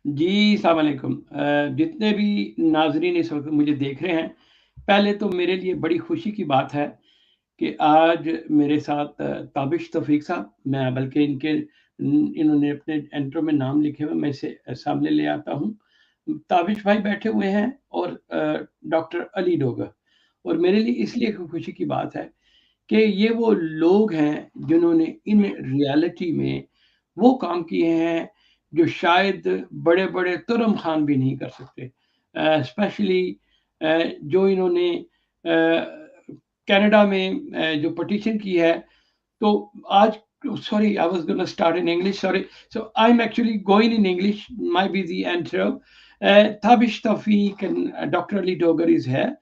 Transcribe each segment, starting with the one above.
जी, अस्सलाम वालेकुम। जितने भी नाज़रीन इस वक़्त मुझे देख रहे हैं, पहले तो मेरे लिए बड़ी खुशी की बात है कि आज मेरे साथ ताबिश तौफ़ीक साहब, मैं बल्कि इन्होंने अपने इंट्रो में नाम लिखे हुए, मैं इसे सामने ले आता हूँ। ताबिश भाई बैठे हुए हैं और डॉक्टर अली डोगर, और मेरे लिए इसलिए खुशी की बात है कि ये वो लोग हैं जिन्होंने इन रियलिटी में वो काम किए हैं जो शायद बड़े-बड़े तुरम खान भी नहीं कर सकते। स्पेशली जो इन्होंने कनाडा में जो पिटीशन की है, तो आज sorry, I was going to start in English. Sorry. So I'm actually going in English. Might be the intro. Tabish Tawfiq and Dr. Ali Dogar is here.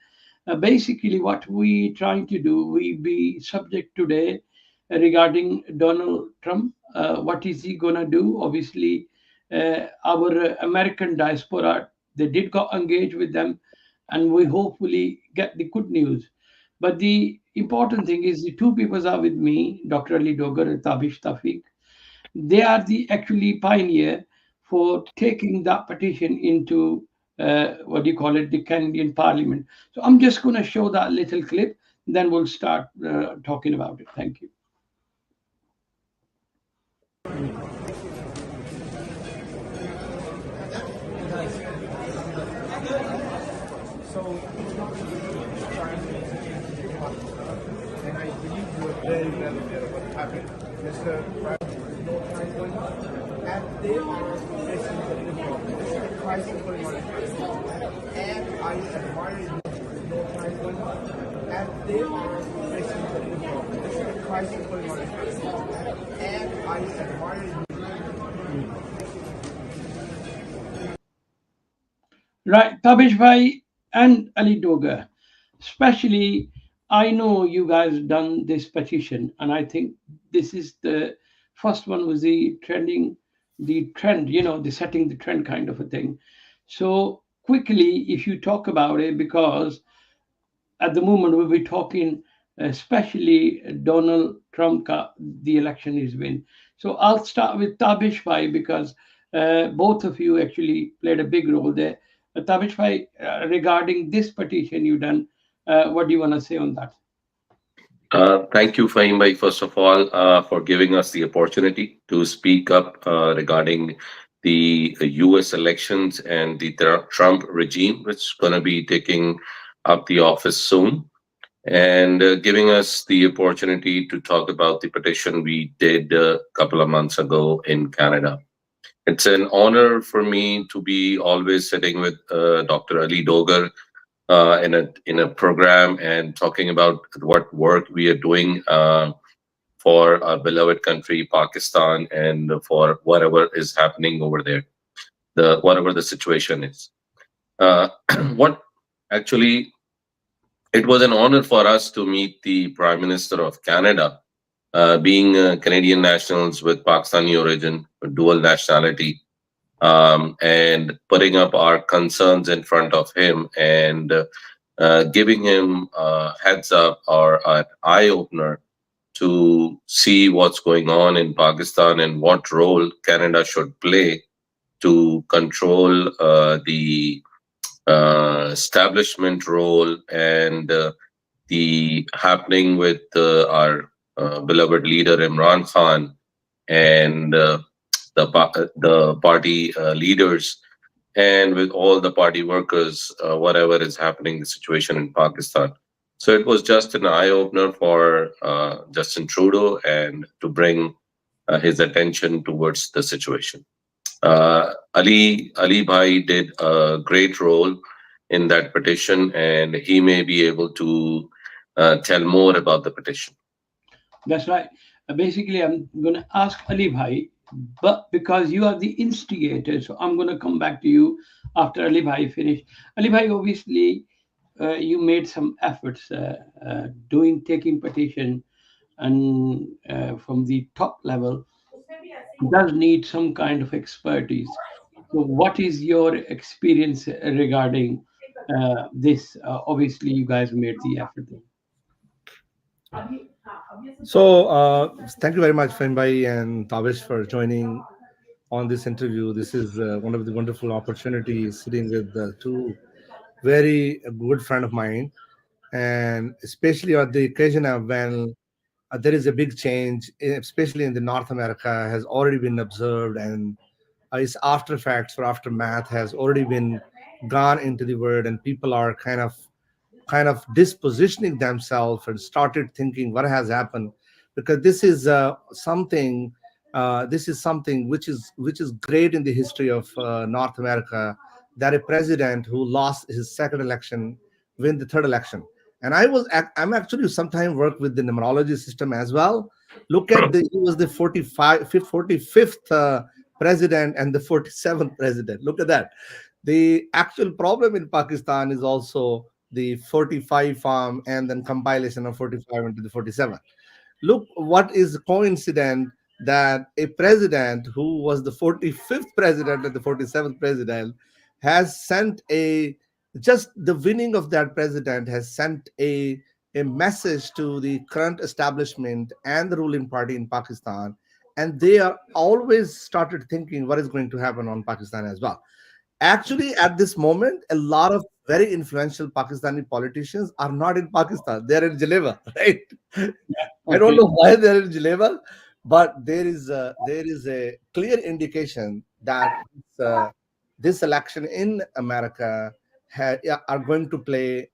Basically, what we trying to do, we be subject today regarding Donald Trump. What is he gonna do? Obviously, our American diaspora, they did got engaged with them, and we hopefully get the good news. But the important thing is the two people are with me, Dr. Ali Dogar and Tabish Tafiq. They are the actually pioneer for taking that petition into what do you call it, the Canadian Parliament. So I'm just going to show that little clip, then we'll start talking about it. Thank you. So, and I believe you are very well aware of what happened. Mr. President, no time going on, and they are facing the reform. This is a crisis going on in Pakistan, and I admire you. No time going on, and they are facing the reform. This is a crisis going on in Pakistan, and I admire you. Right, Tabish Bhai and Ali Doga, especially, I know you guys done this petition, and I think this is the first one was the trend, the setting the trend kind of a thing. So quickly, if you talk about it, because at the moment we'll be talking, especially Donald Trump, the election is win. So I'll start with Tabish Bhai because both of you actually played a big role there. Tabish Bhai, regarding this petition you done, what do you want to say on that? Thank you, Fahim Bhai, first of all, for giving us the opportunity to speak up regarding the US elections and the Trump regime, which is going to be taking up the office soon, and giving us the opportunity to talk about the petition we did a couple of months ago in Canada. It's an honor for me to be always sitting with Dr. Ali Dogar in a program and talking about what work we are doing for our beloved country, Pakistan, and for whatever is happening over there, the whatever the situation is. Uh, what actually it was an honor for us to meet the Prime Minister of Canada, being Canadian nationals with Pakistani origin, dual nationality, and putting up our concerns in front of him and giving him heads up or an eye opener to see what's going on in Pakistan and what role Canada should play to control the establishment role and the happening with our beloved leader Imran Khan and the party leaders and with all the party workers, whatever is happening, the situation in Pakistan. So it was just an eye opener for Justin Trudeau and to bring his attention towards the situation. Ali Bhai did a great role in that petition, and he may be able to tell more about the petition. That's right. Basically, I'm going to ask Ali Bhai, but because you are the instigator, so I'm going to come back to you after Ali Bhai finish. Ali Bhai, obviously, you made some efforts taking petition, and from the top level does need some kind of expertise. So, what is your experience regarding this? Obviously, you guys made the effort. So, thank you very much, Finbhai and Tavish, for joining on this interview. This is one of the wonderful opportunities sitting with two very good friend of mine, and especially on the occasion of when there is a big change, especially in the North America, has already been observed, and its after facts or aftermath has already been gone into the world, and people are kind of dispositioning themselves and started thinking what has happened, because this is something which is great in the history of North America, that a president who lost his second election win the third election. And I'm actually sometime work with the numerology system as well. Look at he was the 45th president and the 47th president. Look at that. The actual problem in Pakistan is also the 45 farm and then compilation of 45 into the 47. Look what is coincident, that a president who was the 45th president and the 47th president has sent a just the winning of that president has sent a message to the current establishment and the ruling party in Pakistan, and they are always started thinking what is going to happen on Pakistan as well. Actually, at this moment, a lot of very influential Pakistani politicians are not in Pakistan. They're in Geneva, right? I don't Okay. know why they're in Geneva, but there is a clear indication that this election in America yeah, are going to play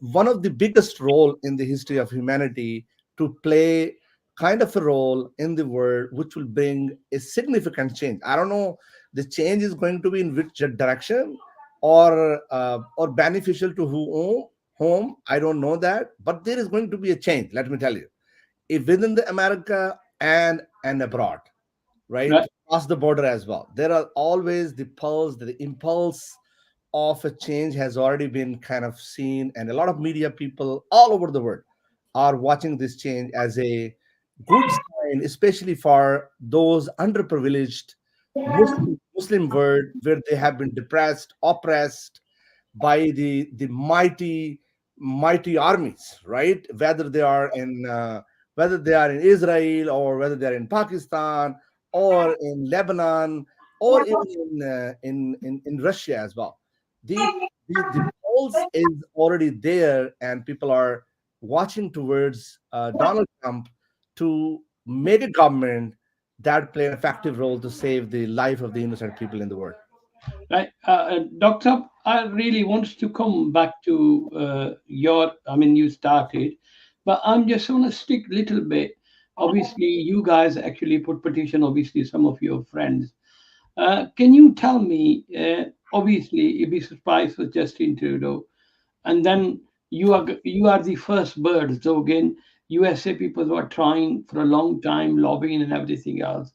one of the biggest role in the history of humanity, to play kind of a role in the world which will bring a significant change. I don't know the change is going to be in which direction, or beneficial to whom, I don't know that, but there is going to be a change. Let me tell you, if within the America and abroad, right, Right. across the border as well, there are always the impulse of a change has already been kind of seen, and a lot of media people all over the world are watching this change as a good sign, especially for those underprivileged Muslim world, where they have been depressed, oppressed by the mighty armies, right? Whether they are in Israel, or whether they are in Pakistan, or in Lebanon, or even in Russia as well. The polls is already there, and people are watching towards Donald Trump to make a government that play an effective role to save the life of the innocent people in the world. Right. Doctor, I really want to come back to I mean, you started, but I'm just going to stick little bit. Obviously, you guys actually put petition, obviously, some of your friends. Can you tell me, obviously, you'd be surprised with Justin Trudeau, and then you are the first bird. So again, USA people were trying for a long time, lobbying and everything else,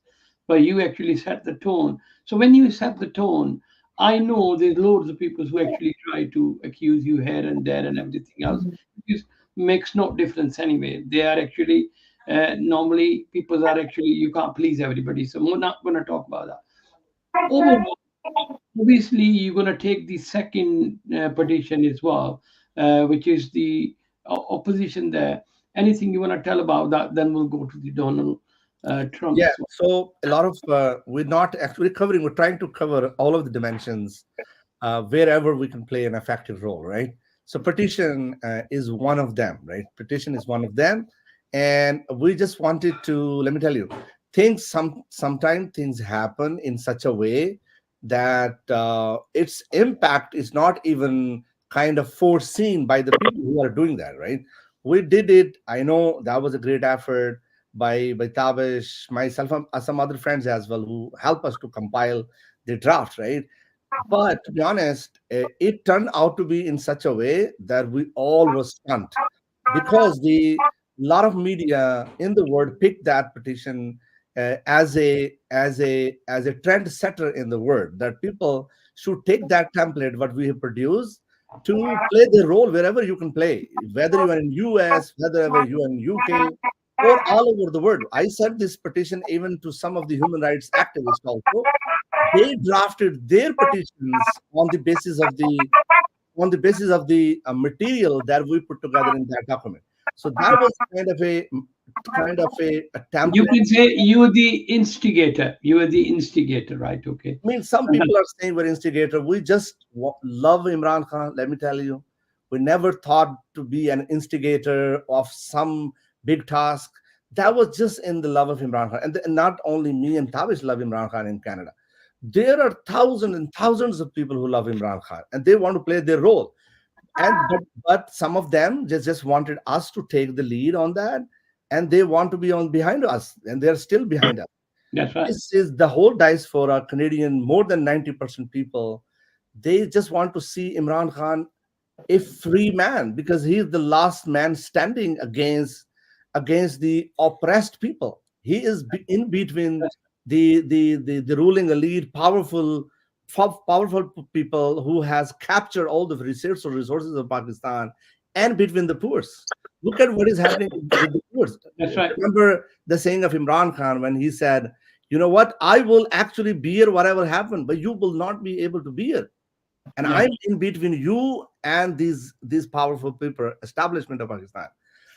but you actually set the tone. So when you set the tone, I know there's loads of people who actually try to accuse you here and there and everything else, which makes no difference anyway. They are actually normally people are actually, you can't please everybody. So we're not going to talk about that. Overall, obviously you're going to take the second petition as well, which is the opposition there. Anything you want to tell about that? Then we'll go to the Donald Yeah, Trump's one. so a lot of we're not actually covering. We're trying to cover all of the dimensions wherever we can play an effective role, right? So petition is one of them, right? Petition is one of them, and we just wanted to let me tell you, sometimes things happen in such a way that its impact is not even kind of foreseen by the people who are doing that, right? We did it. I know that was a great effort by Tavish, myself, and some other friends as well, who help us to compile the draft, right? But to be honest, it turned out to be in such a way that we all were stunned, because the lot of media in the world picked that petition as a trend setter in the world, that people should take that template what we have produced to play the role wherever you can play, whether you are in US, whether you are in UK, or all over the world. I sent this petition even to some of the human rights activists also. They drafted their petitions on the basis of the material that we put together in that document. So that was kind of a kind of a You template. can say you were the instigator. You were the instigator, right? Okay. I mean, some And people are saying we're instigator. We just love Imran Khan. Let me tell you, we never thought to be an instigator of some big task. That was just in the love of Imran Khan. And not only me and Tavish love Imran Khan in Canada. There are thousands and thousands of people who love Imran Khan and they want to play their role. And but some of them just wanted us to take the lead on that, and they want to be on behind us, and they're still behind us. that's right. This is the whole diaspora Canadian. More than 90% people, they just want to see Imran Khan a free man because he's the last man standing against the oppressed people. He is in between the ruling elite, powerful people who has captured all the resources of Pakistan, and between the poor. Look at what is happening with the poor. That's right. Remember the saying of Imran Khan when he said, "You know what? I will actually bear whatever happened, but you will not be able to bear, and Yeah. I'm in between you and these powerful people, establishment of Pakistan."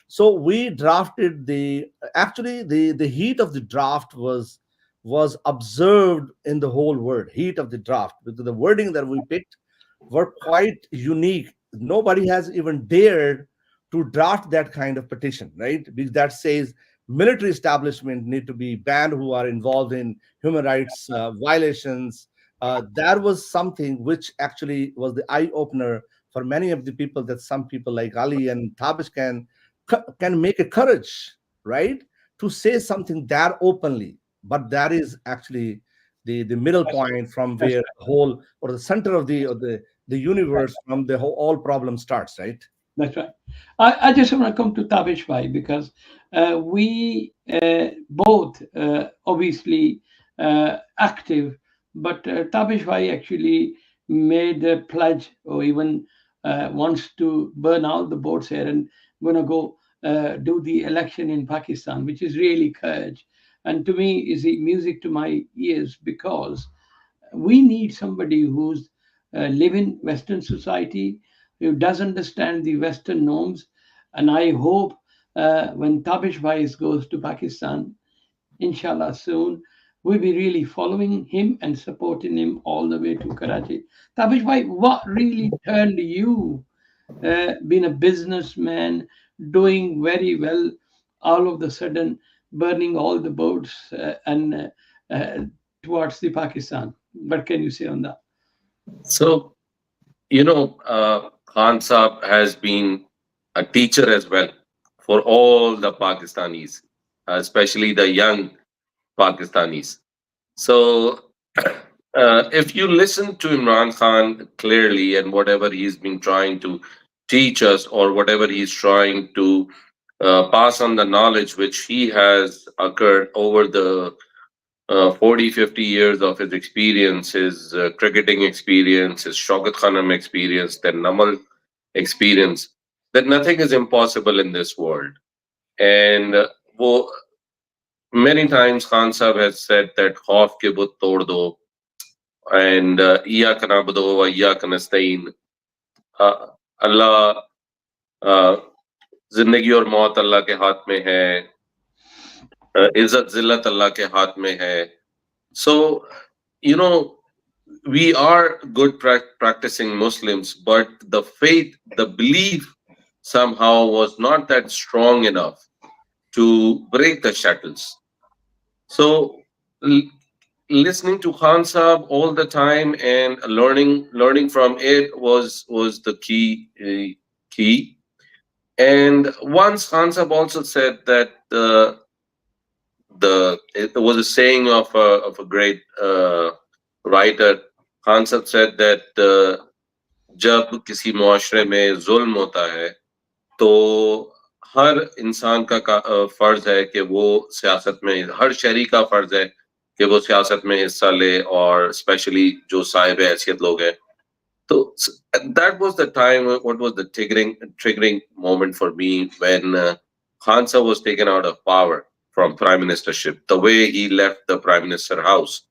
So we drafted the actually the heat of the draft was observed in the whole world. Heat of the draft because the wording that we picked were quite unique. Nobody has even dared to draft that kind of petition, right? Because that says military establishment need to be banned who are involved in human rights violations. That was something which actually was the eye opener for many of the people, that some people like Ali and Tabish can make a courage, right, to say something that openly. But that is actually the middle That's, point from that's where the whole or the center of the right. universe from the whole all problem starts, right? That's right. I just want to come to Tabish Bhai because we both obviously active, but Tabish Bhai actually made a pledge or even wants to burn out the boats here and going to go do the election in Pakistan, which is really courage. And to me, is the music to my ears because we need somebody who's live in Western society, who does understand the Western norms. And I hope when Tabish Bhai goes to Pakistan, inshallah soon, we'll be really following him and supporting him all the way to Karachi. Tabish Bhai, what really turned you, being a businessman, doing very well, all of the sudden burning all the boats and uh, towards the Pakistan? What can you say on that? So, Khan Saab has been a teacher as well for all the Pakistanis, especially the young Pakistanis. So, if you listen to Imran Khan clearly and whatever he's been trying to teach us, or whatever he's trying to pass on the knowledge which he has occurred over the 40, 50 years of his experience, his cricketing experience, his Shaukat Khanam experience, then Namal experience, that nothing is impossible in this world. And wo, many times Khan Sahib has said that Khauf ke but tod do, and Iyaka na'budu wa Iyaka nasta'in. uh, Allah, uh, जिंदगी और मौत अल्लाह के हाथ में है, इज्जत जिल्लत अल्लाह के हाथ में है. So, you know, we are good practicing Muslims, but the faith, the belief somehow was not that strong enough to break the shackles. So, l- listening to Khan Sahib all the time and learning from it was the key. And once Khan Sahib also said that the it was a saying of a great writer. Khan Sahib said that जब किसी मुआशरे में जुल्म होता है तो हर इंसान का फर्ज है कि वो सियासत में, हर शहरी का फर्ज है कि वो सियासत में हिस्सा ले, और स्पेशली जो साहिब हैसियत लोग हैं. So that was the time. What was the triggering moment for me when Khansa was taken out of power from prime ministership? The way he left the prime minister house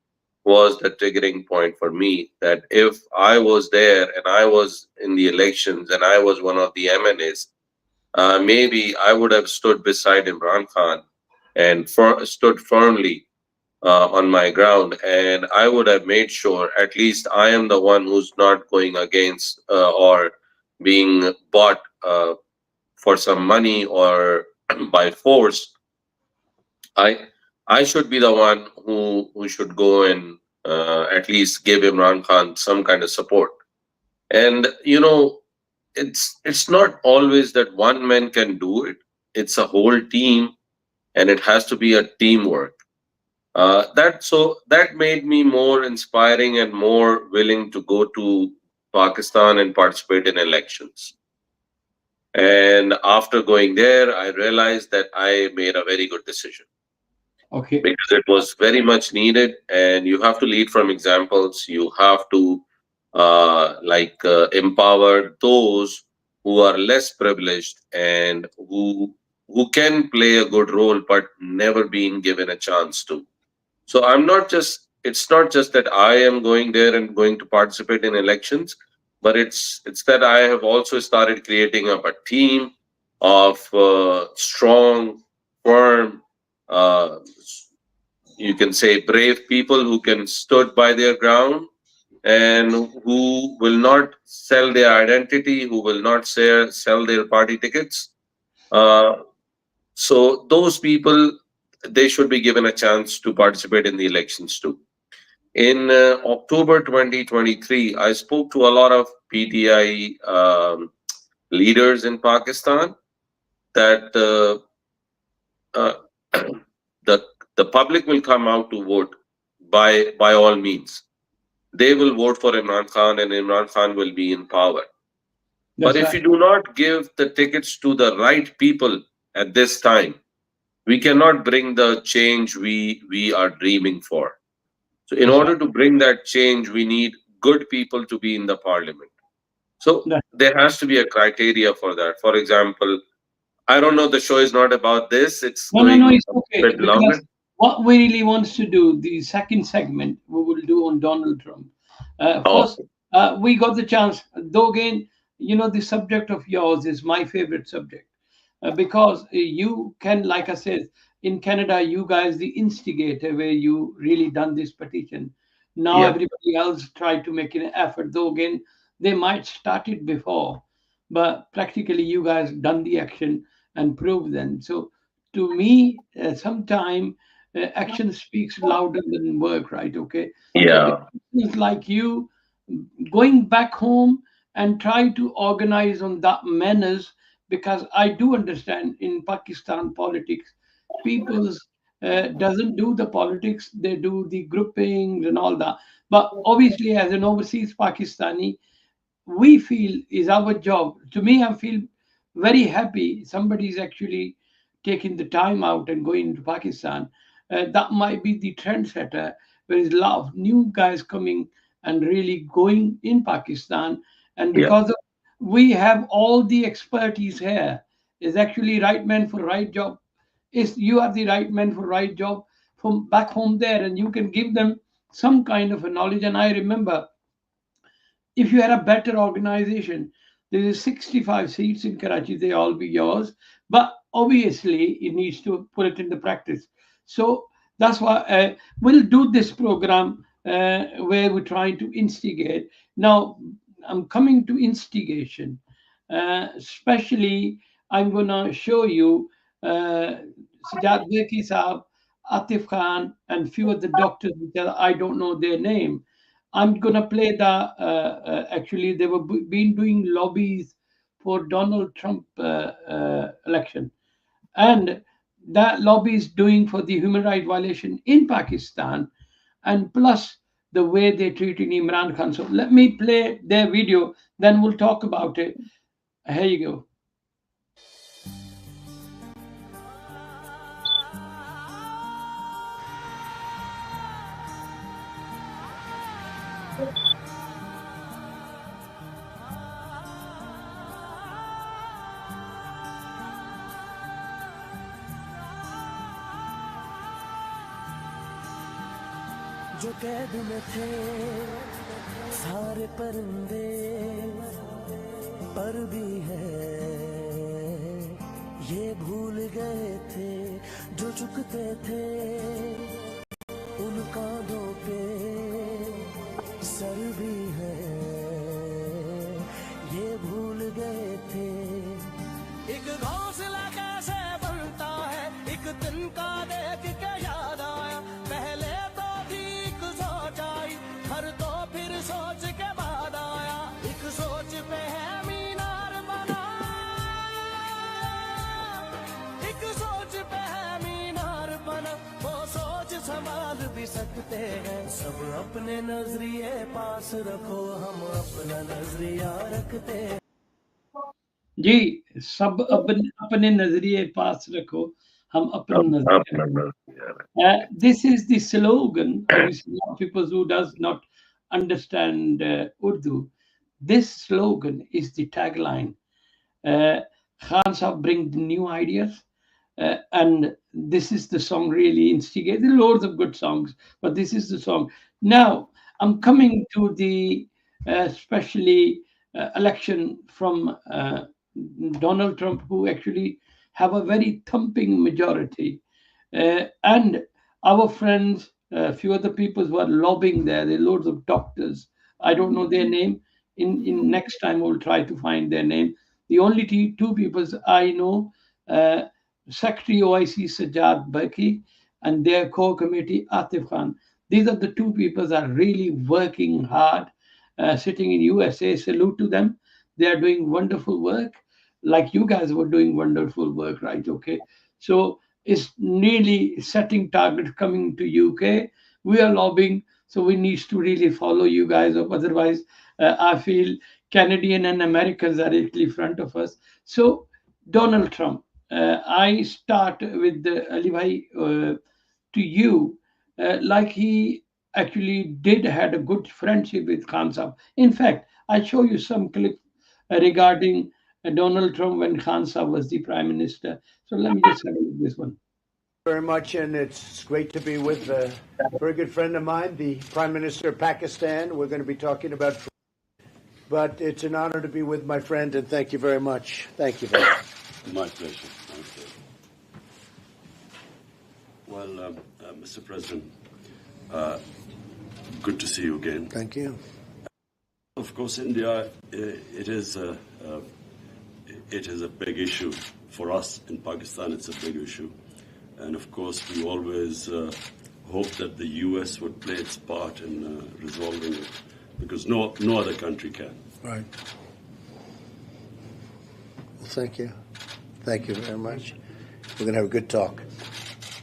was the triggering point for me. That if I was there and I was in the elections and I was one of the MNAs, maybe I would have stood beside Imran Khan and stood firmly on my ground, and I would have made sure at least I am the one who's not going against or being bought for some money or by force. I I should be the one who should go and at least give Imran Khan some kind of support. And it's not always that one man can do it. It's a whole team, and it has to be a teamwork. That made me more inspiring and more willing to go to Pakistan and participate in elections. And after going there, I realized that I made a very good decision Okay. because it was very much needed. And you have to lead from examples. You have to empower those who are less privileged and who can play a good role but never been given a chance to. So it's not just that I am going there and going to participate in elections, but it's that I have also started creating up a team of strong, firm, uh, you can say brave people who can stood by their ground and who will not sell their identity, who will not sell their party tickets. Uh, so those people, they should be given a chance to participate in the elections too. In October 2023, I spoke to a lot of PTI leaders in Pakistan that uh, the the public will come out to vote by all means. They will vote for Imran Khan, and Imran Khan will be in power. But That's if you right. do not give the tickets to the right people at this time, we cannot bring the change we are dreaming for. So, in That's right. order to bring that change, we need good people to be in the parliament. So, That, there has to be a criteria for that. For example, I don't know, the show is not about this, it's no, no, no, going it's a okay bit because longer. what we really wants to do, the second segment we will do on Donald Trump. Oh, First, we got the chance, though again, the subject of yours is my favorite subject because you can, like I said, in Canada, you guys the instigator where you really done this petition. Now yeah, everybody else try to make an effort, though again they might start it before, but practically you guys done the action and proved them. So to me, sometime action speaks louder than work, right? Okay, so if yeah, it's like you going back home and try to organize on that manners, because I do understand in Pakistan politics, people's doesn't do the politics, they do the groupings and all that. But obviously, as an overseas Pakistani, we feel is our job. To me, I feel very happy somebody's actually taking the time out and going to Pakistan. That might be the trendsetter. There is a lot of new guys coming and really going in Pakistan, and yeah, because of, we have all the expertise here. Is actually right man for right job. Is you are the right man for right job from back home there, and you can give them some kind of a knowledge. And I remember if you had a better organization, there is 65 seats in Karachi, they all be yours. But obviously, it needs to put it into practice. So that's why we'll do this program where we're trying to instigate. Now, I'm coming to instigation. Especially, I'm going to show you Sajad Beki Saab, Atif Khan, and few of the doctors, which I don't know their name. I'm gonna play the. Actually, they were been doing lobbies for Donald Trump election, and that lobby is doing for the human right violation in Pakistan, and plus the way they're treating Imran Khan. So let me play their video, then we'll talk about it. Here you go. जो कैद में थे सारे परिंदे पर भी है गए थे जो झुकते थे उन कांधों पे सर भी है ये भूल गए थे एक घोंसला कैसे बनता है एक दिन का देख के याद आया पहले तो ठीक सोच आई हर तो फिर सोच के बाद आया एक सोच पे है मीनार बना एक सोच पे है मीनार बना वो सोच संभाल भी सकते हैं सब अपने नजरिए पास रखो हम अपना नजरिया रखते हैं जी, सब अपने अपने नजरिए पास रखो, हम अपना नजरिया रखें। This is the slogan. Obviously, a lot of people who does not understand Urdu. This slogan is the tagline. Uh, Khan Sahib bring the new ideas, and this is the song really instigated. There are loads of good songs, but this is the song. Now I'm coming to the especially election from Donald Trump, who actually have a very thumping majority, and our friends, a few other people who are lobbying there. There are loads of doctors. I don't know their name. In next time we'll try to find their name. The only two people I know, uh, Secretary OIC Sajjad Baki and their core committee Atif Khan. These are the two people that are really working hard, sitting in USA. Salute to them. They are doing wonderful work, like you guys were doing wonderful work, right? Okay, so it's really setting targets coming to UK. We are lobbying, so we need to really follow you guys up. Otherwise, I feel Canadian and Americans are actually front of us. So Donald Trump, I start with Ali Bhai to you, like he actually did had a good friendship with Khan Sahib. In fact, I show you some clip regarding Donald Trump when Khan Sahib was the prime minister. So let me just have a look at this one. Very much, and it's great to be with a very good friend of mine, the Prime Minister of Pakistan. We're going to be talking about food, but it's an honor to be with my friend, and thank you very much. Thank you very much. My pleasure. Thank you. Well, Mr. President, good to see you again. Thank you. Of course, India, it is a big issue for us in Pakistan. It's a big issue, and of course, we always hope that the U.S. would play its part in resolving it, because no other country can. Right. Well, thank you. Thank you very much. We're going to have a good talk.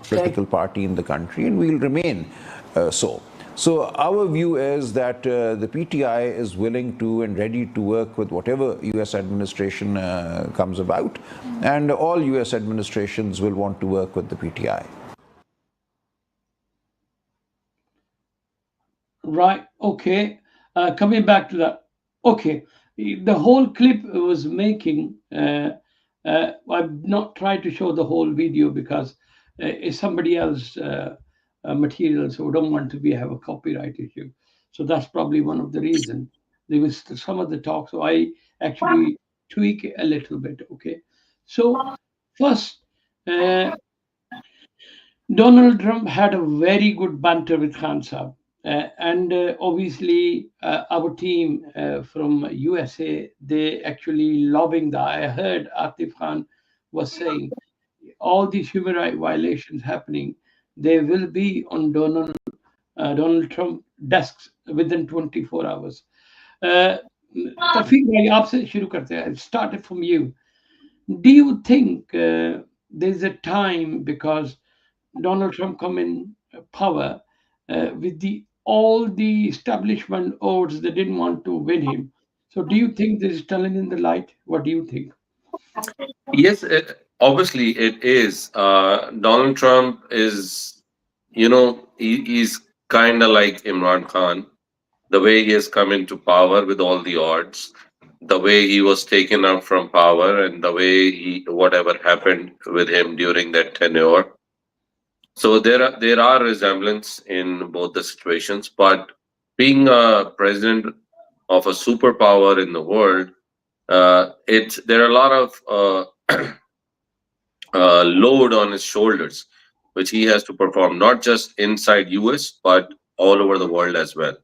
Political party in the country, and we'll remain so. So our view is that the PTI is willing to and ready to work with whatever US administration comes about, and all US administrations will want to work with the PTI. Right. Okay. Coming back to that. Okay. The whole clip was making. I've not tried to show the whole video because it's somebody else material, so we don't want to have a copyright issue. So that's probably one of the reasons. There was some of the talk, so I actually tweak it a little bit. Okay. So first, Donald Trump had a very good banter with Khan Saab. And obviously, our team from USA, they actually lobbying that. I heard Atif Khan was saying all these human rights violations happening, they will be on Donald Trump desks within 24 hours. Tafiq bhai, aapse shuru karte hain. I'll start it from you. Do you think there's a time because Donald Trump come in power with all the establishment odds they didn't want to win him. So do you think this is telling in the light? What do you think? Yes, obviously it is. Donald Trump is, he's kind of like Imran Khan. The way he has come into power with all the odds, the way he was taken up from power, and the way whatever happened with him during that tenure. So there are resemblance in both the situations, but being a president of a superpower in the world, there are a lot of load on his shoulders, which he has to perform not just inside US but all over the world as well.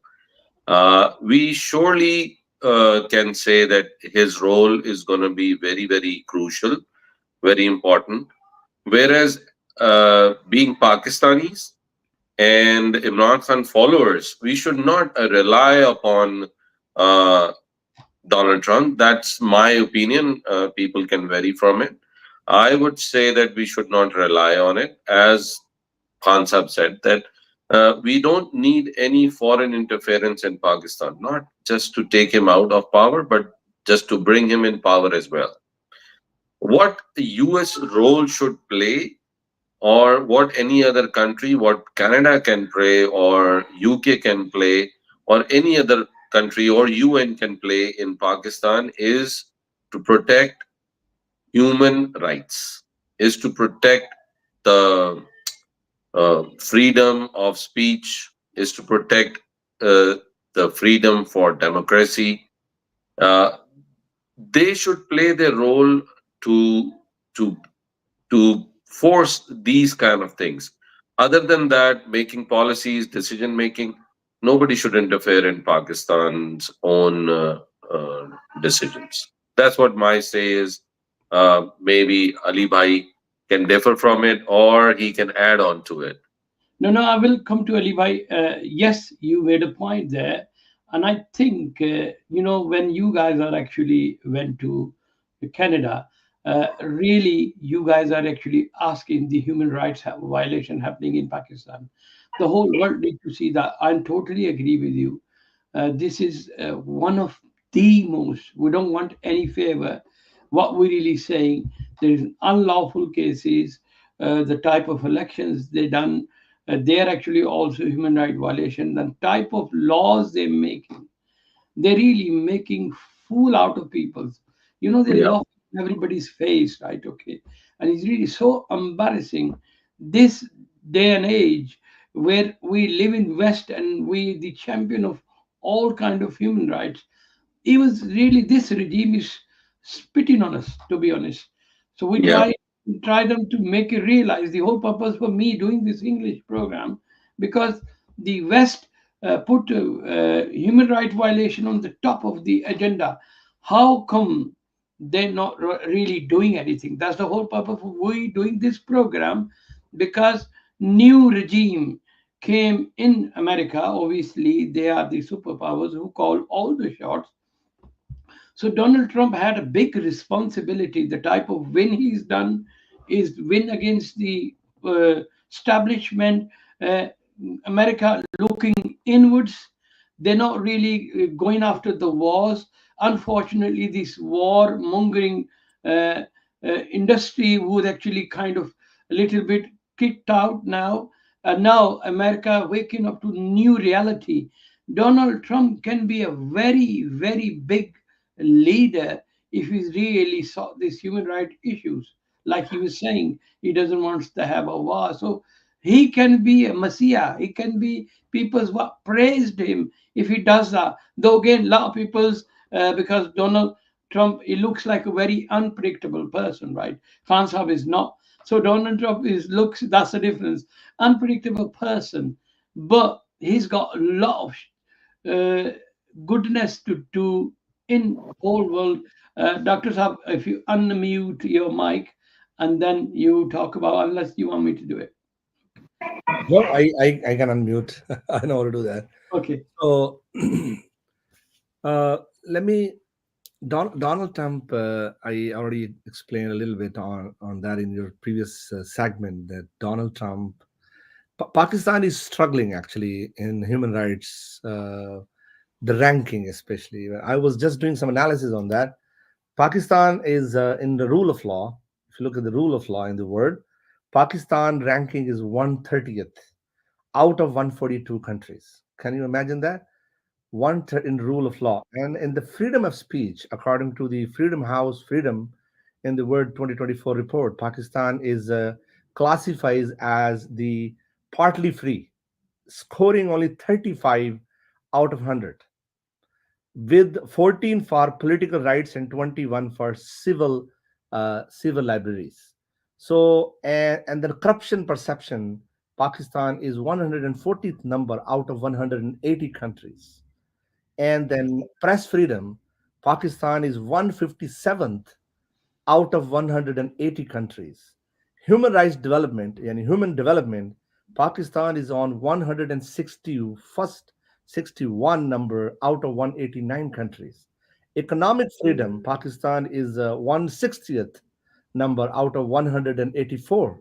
We surely can say that his role is going to be very, very crucial, very important. Whereas being Pakistanis and Imran Khan followers, we should not rely upon uh, Donald Trump. That's my opinion. People can vary from it. I would say that we should not rely on it. As Khan Sahib said, that we don't need any foreign interference in Pakistan, not just to take him out of power, but just to bring him in power as well. What the US role should play, or what any other country, what Canada can play, or UK can play, or any other country or UN can play in Pakistan, is to protect human rights, is to protect the freedom of speech, is to protect uh, the freedom for democracy. Uh, they should play their role to to to force these kind of things. Other than that, making policies, decision making, nobody should interfere in Pakistan's own uh, decisions. That's what my say is. Maybe Ali Bhai can differ from it, or he can add on to it. No, no, I will come to Ali Bhai. Yes, you made a point there. And I think, when you guys are actually went to Canada, really, you guys are actually asking the human rights violation happening in Pakistan. The whole world need to see that. I totally agree with you. This is one of the most, we don't want any favor. What we're really saying, there is unlawful cases, the type of elections they done, they are actually also human right violation. The type of laws they're making, they're really making fool out of people. They Yeah, laugh in everybody's face, right? Okay. And it's really so embarrassing. This day and age where we live in West and we the champion of all kind of human rights, it was really this regime is spitting on us, to be honest. So we yeah, try them to make it realize the whole purpose for me doing this English program, because the West put human right violation on the top of the agenda. How come they're not really doing anything? That's the whole purpose of we doing this program, because new regime came in America. Obviously, they are the superpowers who call all the shots. So Donald Trump had a big responsibility. The type of win he's done is win against the establishment. Uh, America looking inwards. They're not really going after the wars. Unfortunately, this war mongering uh, industry would actually kind of a little bit kicked out now. And now America waking up to new reality. Donald Trump can be a very, very big leader if he really saw these human rights issues. Like he was saying, he doesn't want to have a war. So he can be a messiah. He can be people's what praised him if he does that. Though again, a lot of people's because Donald Trump, he looks like a very unpredictable person, right? Khan Sahib is not. So Donald Trump is looks. That's the difference. Unpredictable person, but he's got a lot of uh, goodness to do in whole world. Dr. Saab, if you unmute your mic and then you talk about, unless you want me to do it. No, I can unmute. I know how to do that. Okay. So let me Donald Trump. I already explained a little bit on that in your previous segment that Donald Trump, Pakistan is struggling actually in human rights, the ranking especially. I was just doing some analysis on that. Pakistan is in the rule of law. If you look at the rule of law in the world, Pakistan ranking is 130th out of 142 countries. Can you imagine that? In rule of law and in the freedom of speech, according to the Freedom House Freedom in the World 2024 report, Pakistan is classifies as the partly free, scoring only 35 out of 100, with 14 for political rights and 21 for civil libraries. So, and the corruption perception, Pakistan is 140th number out of 180 countries. And then press freedom, Pakistan is 157th out of 180 countries. Human rights development and human development, Pakistan is on 161st, 61 number out of 189 countries. Economic freedom, Pakistan is 160th number out of 184.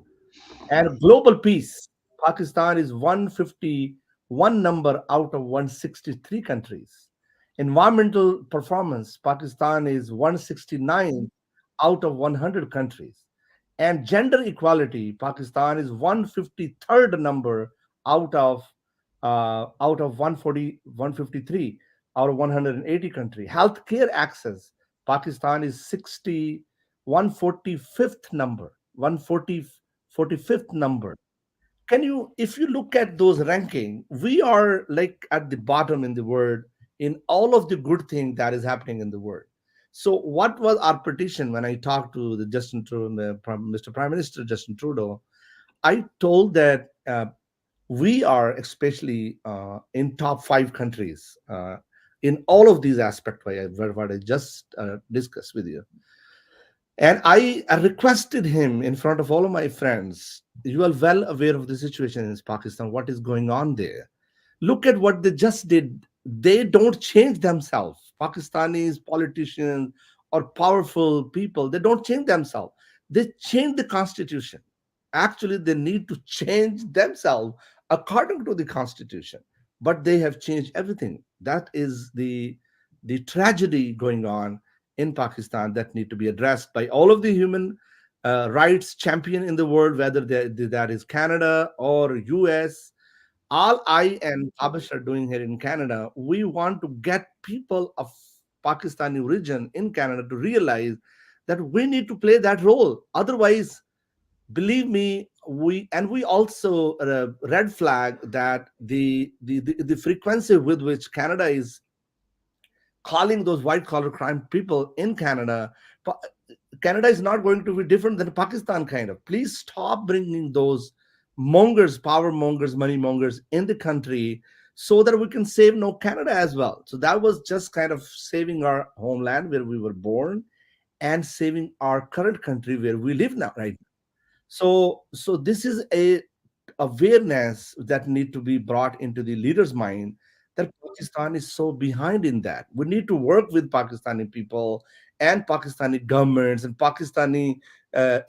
And global peace, Pakistan is 151 number out of 163 countries. Environmental performance, Pakistan is 169 out of 100 countries. And gender equality, Pakistan is 153rd number out of 153 out of 180 country. Healthcare access, Pakistan is 145th number, 140 45th number. Can you, if you look at those ranking, we are like at the bottom in the world in all of the good thing that is happening in the world. So what was our petition when I talked to the Justin Trudeau, Mr. Prime Minister Justin Trudeau? I told that we are especially in top 5 countries in all of these aspects what I just discussed with you. And I requested him in front of all of my friends. You are well aware of the situation in Pakistan, what is going on there. Look at what they just did. They don't change themselves. Pakistanis, politicians, or powerful people, they don't change themselves. They change the constitution. Actually, they need to change themselves according to the constitution. But they have changed everything. That is the tragedy going on in Pakistan that need to be addressed by all of the human rights champion in the world, whether that is Canada or US. All I and Abish are doing here in Canada, we want to get people of Pakistani origin in Canada to realize that we need to play that role. Otherwise, believe me, we also red flag that the frequency with which Canada is calling those white collar crime people in Canada. Canada is not going to be different than Pakistan, kind of. Please stop bringing those mongers, power mongers, money mongers in the country so that we can save no Canada as well. So that was just kind of saving our homeland where we were born and saving our current country where we live now, right? So this is a awareness that need to be brought into the leader's mind that Pakistan is so behind in that. We need to work with Pakistani people and Pakistani governments and Pakistani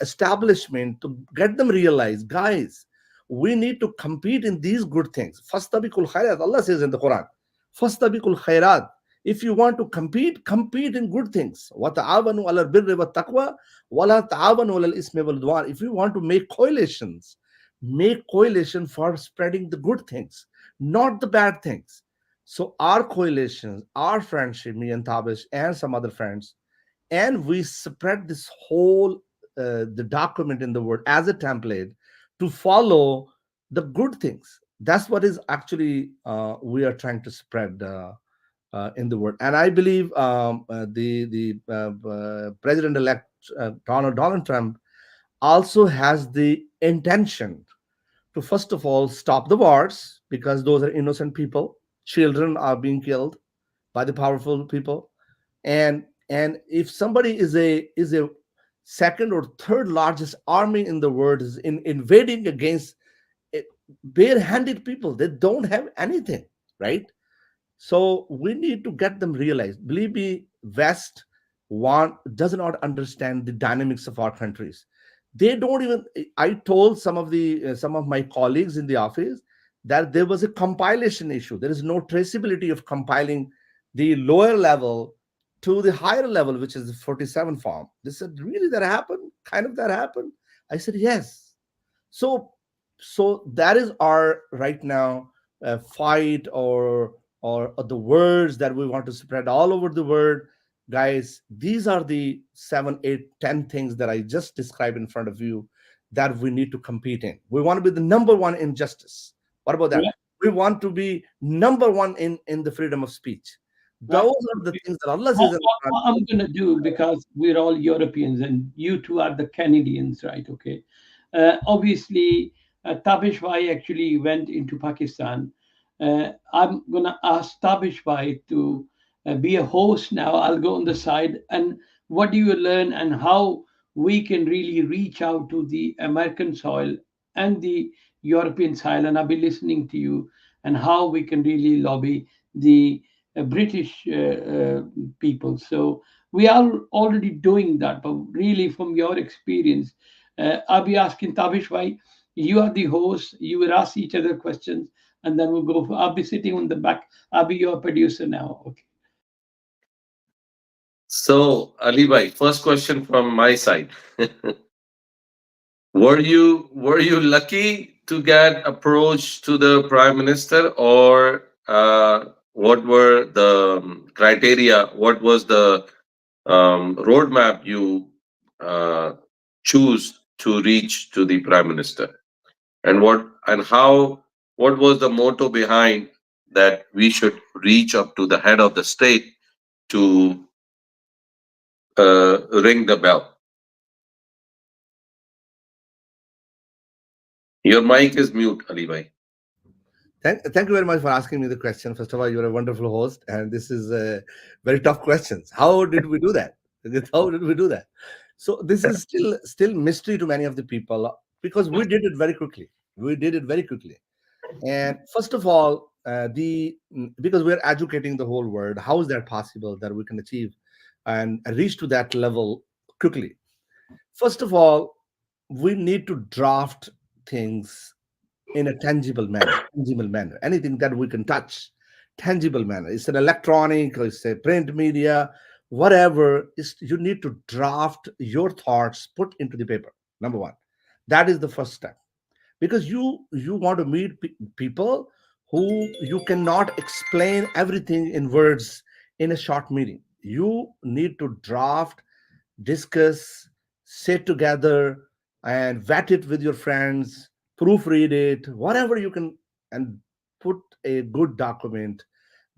establishment to get them realize, guys, we need to compete in these good things. Fastabikul khairat, Allah says in the Quran. Fastabikul khairat. If you want to compete, compete in good things. وَتَعَاوَنُوا عَلَى الْبِرِّ وَالتَّقْوَى وَلَا تَعَاوَنُوا عَلَى الْإِثْمِ وَالْعُدْوَانِ. If you want to make coalitions, make coalition for spreading the good things, not the bad things. So our coalitions, our friendship, me and Tabish and some other friends, and we spread this whole the document in the word as a template to follow the good things. That's what is actually we are trying to spread in the world. And I believe the president-elect Donald Trump also has the intention to first of all stop the wars because those are innocent people. Children are being killed by the powerful people, and if somebody is a second or third largest army in the world is invading against eh, barehanded people, they don't have anything, right? So we need to get them realized. Believe me, West want does not understand the dynamics of our countries. They don't even. I told some of my colleagues in the office that there was a compilation issue. There is no traceability of compiling the lower level to the higher level, which is the 47 form. They said, "Really, that happened? Kind of that happened?" I said, "Yes." So, so that is our right now fight or the words that we want to spread all over the world, guys. These are the 7 8 10 things that I just described in front of you that we need to compete in. We want to be the number one in justice. What about that? Right. We want to be number one in the freedom of speech. Right. Those are the things that Allah says What, in the what, Quran. what I'm going to do, because we're all Europeans and you two are the Canadians, right? Okay. Obviously, Tabish Bhai actually went into Pakistan. I'm going to ask Tabish Bhai to be a host now. I'll go on the side. And what do you learn and how we can really reach out to the American soil and the European soil? And I'll be listening to you and how we can really lobby the British people. So we are already doing that, but really from your experience, I'll be asking Tavish why you are the host. You will ask each other questions, and then we'll go. I'll be sitting on the back. I'll be your producer now. Okay. So, Ali bhai, first question from my side. Were you lucky to get approached to the prime minister, or what were the criteria? What was the roadmap you uh, choose to reach to the prime minister, and what was the motto behind that we should reach up to the head of the state to ring the bell? Your mic is mute, Ali bhai. Thank you very much for asking me the question. First of all, you're a wonderful host, and this is very tough questions. How did we do that? How did we do that? So this is still mystery to many of the people because we did it very quickly. We did it very quickly. And first of all, because we're educating the whole world, how is that possible that we can achieve and reach to that level quickly? First of all, we need to draft things in a tangible manner, anything that we can touch, tangible manner. It's an electronic, or it's a print media, whatever. Is you need to draft your thoughts, put into the paper. Number one, that is the first step because you want to meet people who you cannot explain everything in words in a short meeting. You need to draft, discuss, sit together, and vet it with your friends, proofread it, whatever you can, and put a good document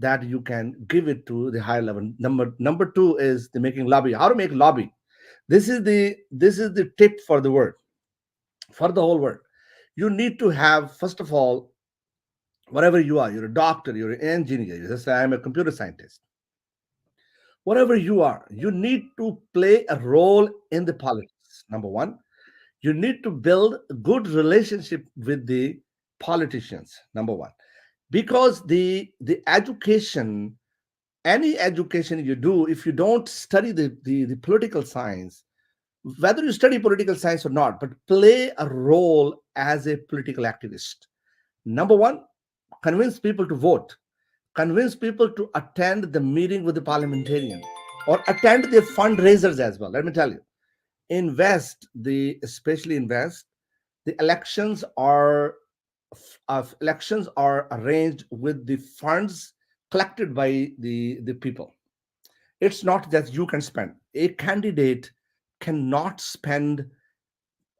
that you can give it to the high level. Number two is the making lobby. How to make lobby. This is the tip for the world, for the whole world. You need to have, first of all, whatever you are, you're a doctor, you're an engineer, you just say I'm a computer scientist, whatever you are, you need to play a role in the politics. Number one, you need to build a good relationship with the politicians. Number one, because the education, any education you do, if you don't study the political science, whether you study political science or not, but play a role as a political activist. Number one, convince people to vote, convince people to attend the meeting with the parliamentarian or attend their fundraisers as well. Let me tell you, in West, especially in West, the elections are arranged with the funds collected by the people. It's not that you can spend. A candidate cannot spend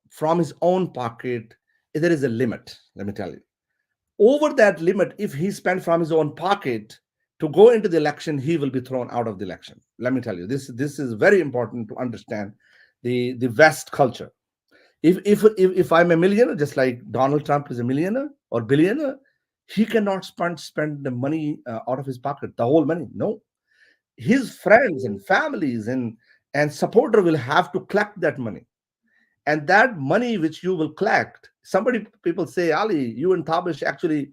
from his own pocket. There is a limit, let me tell you. Over that limit, if he spent from his own pocket to go into the election, he will be thrown out of the election. Let me tell you, this is very important to understand the West culture. If I'm a millionaire, just like Donald Trump is a millionaire or billionaire, he cannot spend the money out of his pocket, the whole money. No, his friends and families and supporter will have to collect that money, and that money which you will collect, somebody, people say, Ali, you and Tabish actually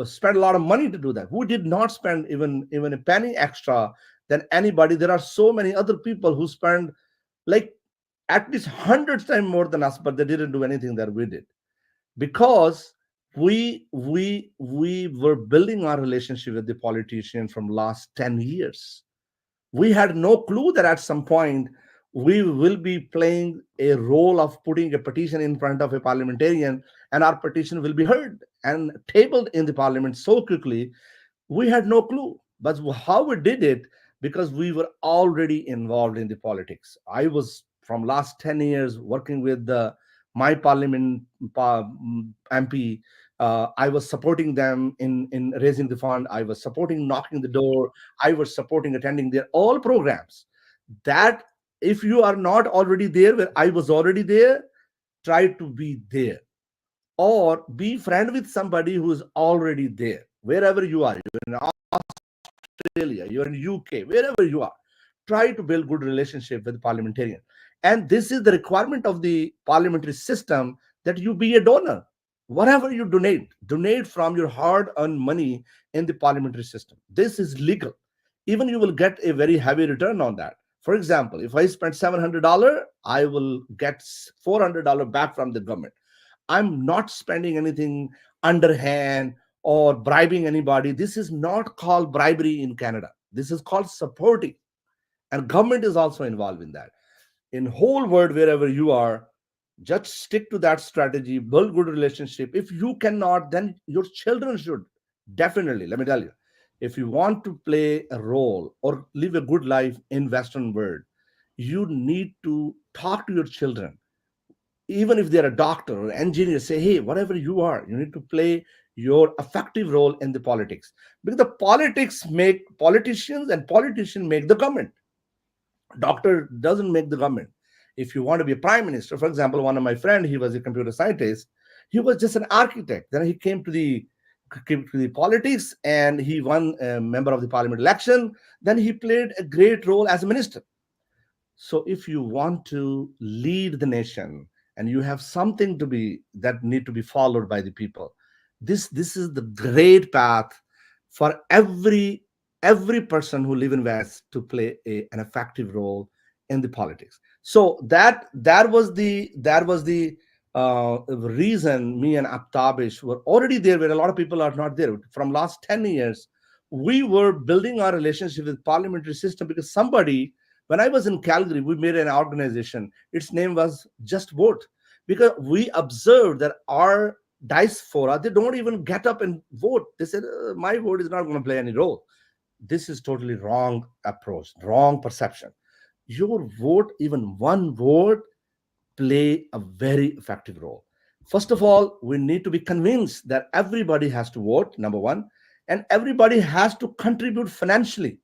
spent a lot of money to do that. Who did not spend even a penny extra than anybody? There are so many other people who spend like at least hundreds times more than us, but they didn't do anything that we did because we were building our relationship with the politician from last 10 years. We had no clue that at some point we will be playing a role of putting a petition in front of a parliamentarian and our petition will be heard and tabled in the parliament so quickly. We had no clue, but how we did it, because we were already involved in the politics. I was from last 10 years working with my parliament mp I was supporting them in raising the fund. I was supporting knocking the door. I was supporting attending their all programs. That, if you are not already there where I was already there, try to be there, or be friend with somebody who is already there wherever you are. You're in Australia, you're in UK, wherever you are. Try to build good relationship with parliamentarian. And this is the requirement of the parliamentary system, that you be a donor. Whatever you donate, donate from your hard-earned money in the parliamentary system. This is legal. Even you will get a very heavy return on that. For example, if I spend $700, I will get $400 back from the government. I'm not spending anything underhand or bribing anybody. This is not called bribery in Canada. This is called supporting. And government is also involved in that. In whole world, wherever you are, just stick to that strategy, build good relationship. If you cannot, then your children should. Definitely, let me tell you, if you want to play a role or live a good life in Western world, you need to talk to your children. Even if they're a doctor or engineer, say, hey, whatever you are, you need to play your effective role in the politics, because the politics make politicians and politicians make the government. Doctor doesn't make the government. If you want to be a prime minister, for example, one of my friend, he was a computer scientist. He was just an architect. Then he came to the politics, and he won a member of the parliament election. Then he played a great role as a minister. So if you want to lead the nation, and you have something to be that need to be followed by the people, this is the great path for every person who live in West to play an effective role in the politics. So that was the reason me and Aptabish were already there, where a lot of people are not there. From last 10 years, we were building our relationship with parliamentary system, because somebody, when I was in Calgary, we made an organization. Its name was Just Vote, because we observed that our diaspora, they don't even get up and vote. They said, my vote is not going to play any role. This is totally wrong approach, wrong perception. Your vote, even one vote, play a very effective role. First of all, we need to be convinced that everybody has to vote, number one, and everybody has to contribute financially.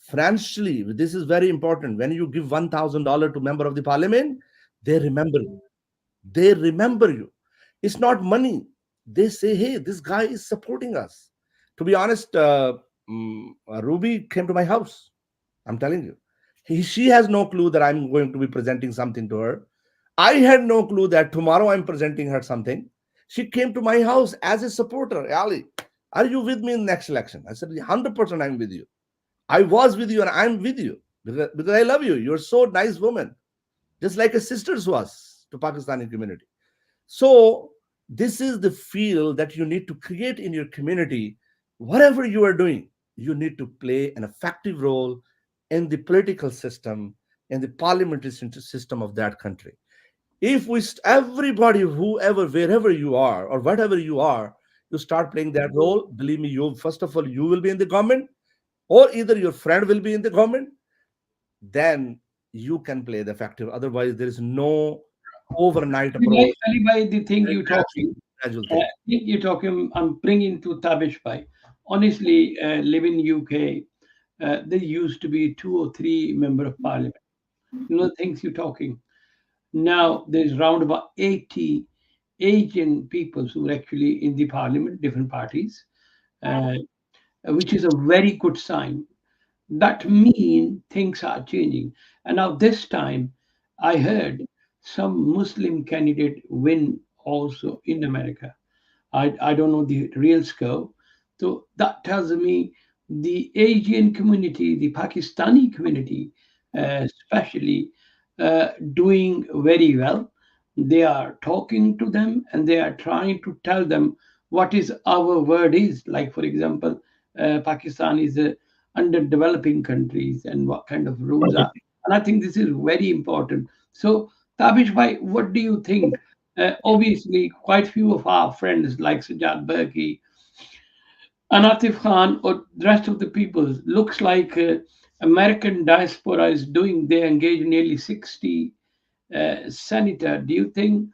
Financially, this is very important. When you give $1,000 to member of the parliament, they remember you. They remember you. It's not money. They say, hey, this guy is supporting us. To be honest, Ruby came to my house. I'm telling you. She has no clue that I'm going to be presenting something to her. I had no clue that tomorrow I'm presenting her something. She came to my house as a supporter. Ali, are you with me in the next election? I said, 100% I'm with you. I was with you and I'm with you, because I love you. You're so nice woman, just like a sister's was to Pakistani community. So this is the feel that you need to create in your community. Whatever you are doing, you need to play an effective role in the political system, in the parliamentary system of that country. If everybody, whoever, wherever you are, or whatever you are, you start playing that role, believe me, you first of all, you will be in the government, or either your friend will be in the government, then you can play the effective. Otherwise, there is no overnight approach. Ali Bhai, the thing Very you talking, gradual thing. thing you talking, I'm bringing to Tabish Bhai. Honestly, live in UK, there used to be two or three member of parliament. You know the things you're talking. Now there's round about 80 Asian peoples who are actually in the parliament, different parties, uh, which is a very good sign. That mean things are changing. And now this time, I heard some Muslim candidate win also in America. I don't know the real scope. So that tells me the Asian community, the Pakistani community, especially, doing very well. They are talking to them and they are trying to tell them what is our word is. Like, for example, Pakistan is a underdeveloping countries and what kind of rules are. And I think this is very important. So, Tabish Bhai, what do you think? Obviously, quite few of our friends like Sajjad Berki, Anatif Khan, or the rest of the people looks like American diaspora is doing. They engage nearly 60 senator. Do you think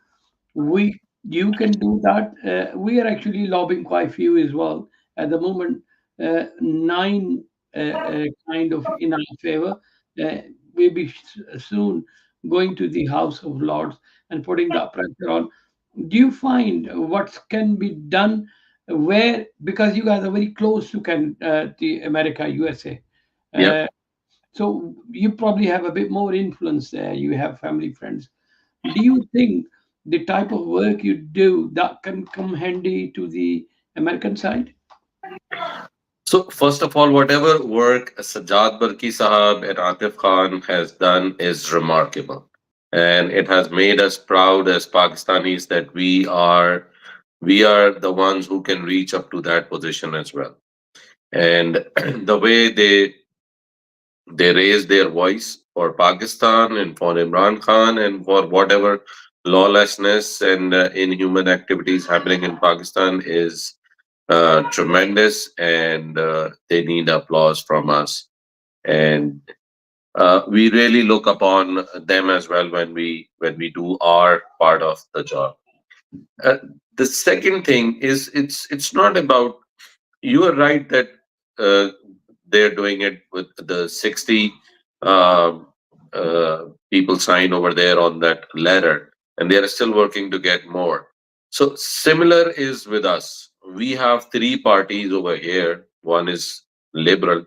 we You can do that. We are actually lobbying quite few as well. At the moment, nine kind of in our favor. We'll be soon going to the House of Lords and putting that pressure on. Do you find what can be done where, because you guys are very close to the America, USA, Yeah. uh, so you probably have a bit more influence there. You have family, friends. Do you think the type of work you do that can come handy to the American side? So first of all, whatever work Sajjad Barki Sahab and Atif Khan has done is remarkable. And it has made us proud as Pakistanis that we are the ones who can reach up to that position as well. And the way they raise their voice for Pakistan and for Imran Khan and for whatever lawlessness and inhuman activities happening in Pakistan is tremendous, and they need applause from us. And we really look upon them as well when we do our part of the job. Uh, the second thing is it's not about, you are right that uh, they're doing it with the 60 um people sign over there on that letter, and they are still working to get more. So similar is with us. We have three parties over here. One is liberal.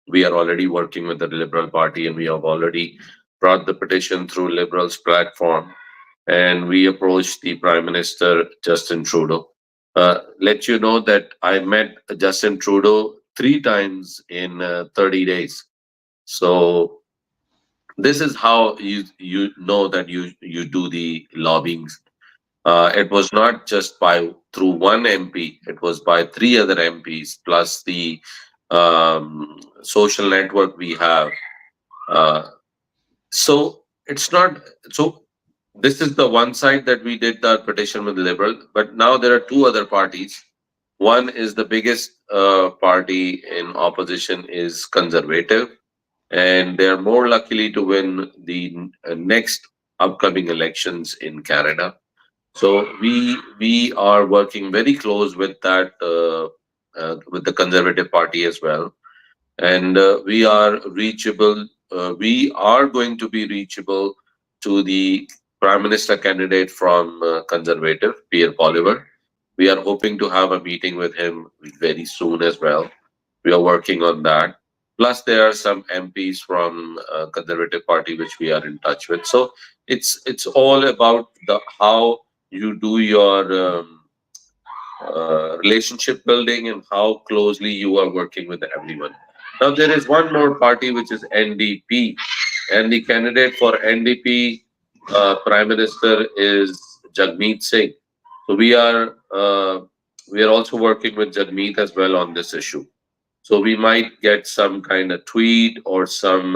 We are already working with the liberal party, and we have already brought the petition through liberals platform, and we approached the Prime Minister Justin Trudeau. Let you know that I met Justin Trudeau three times in 30 days. So this is how you know that you do the lobbying. It was not just by through one MP; it was by three other MPs plus the social network we have. Uh, so it's not so. This is the one side that we did the petition with Liberal, but now there are two other parties. One is the biggest party in opposition is Conservative, and they are more likely to win the next upcoming elections in Canada. So we are working very close with that with the Conservative Party as well, and we are reachable. We are going to be reachable to the Prime Minister candidate from Conservative, Pierre Poliver. We are hoping to have a meeting with him very soon as well. We are working on that. Plus, there are some MPs from Conservative Party which we are in touch with. So it's all about the how you do your relationship building and how closely you are working with everyone. Now, there is one more party which is NDP, and the candidate for NDP Prime Minister is Jagmeet Singh. So we are also working with Jagmeet as well on this issue. So we might get some kind of tweet or some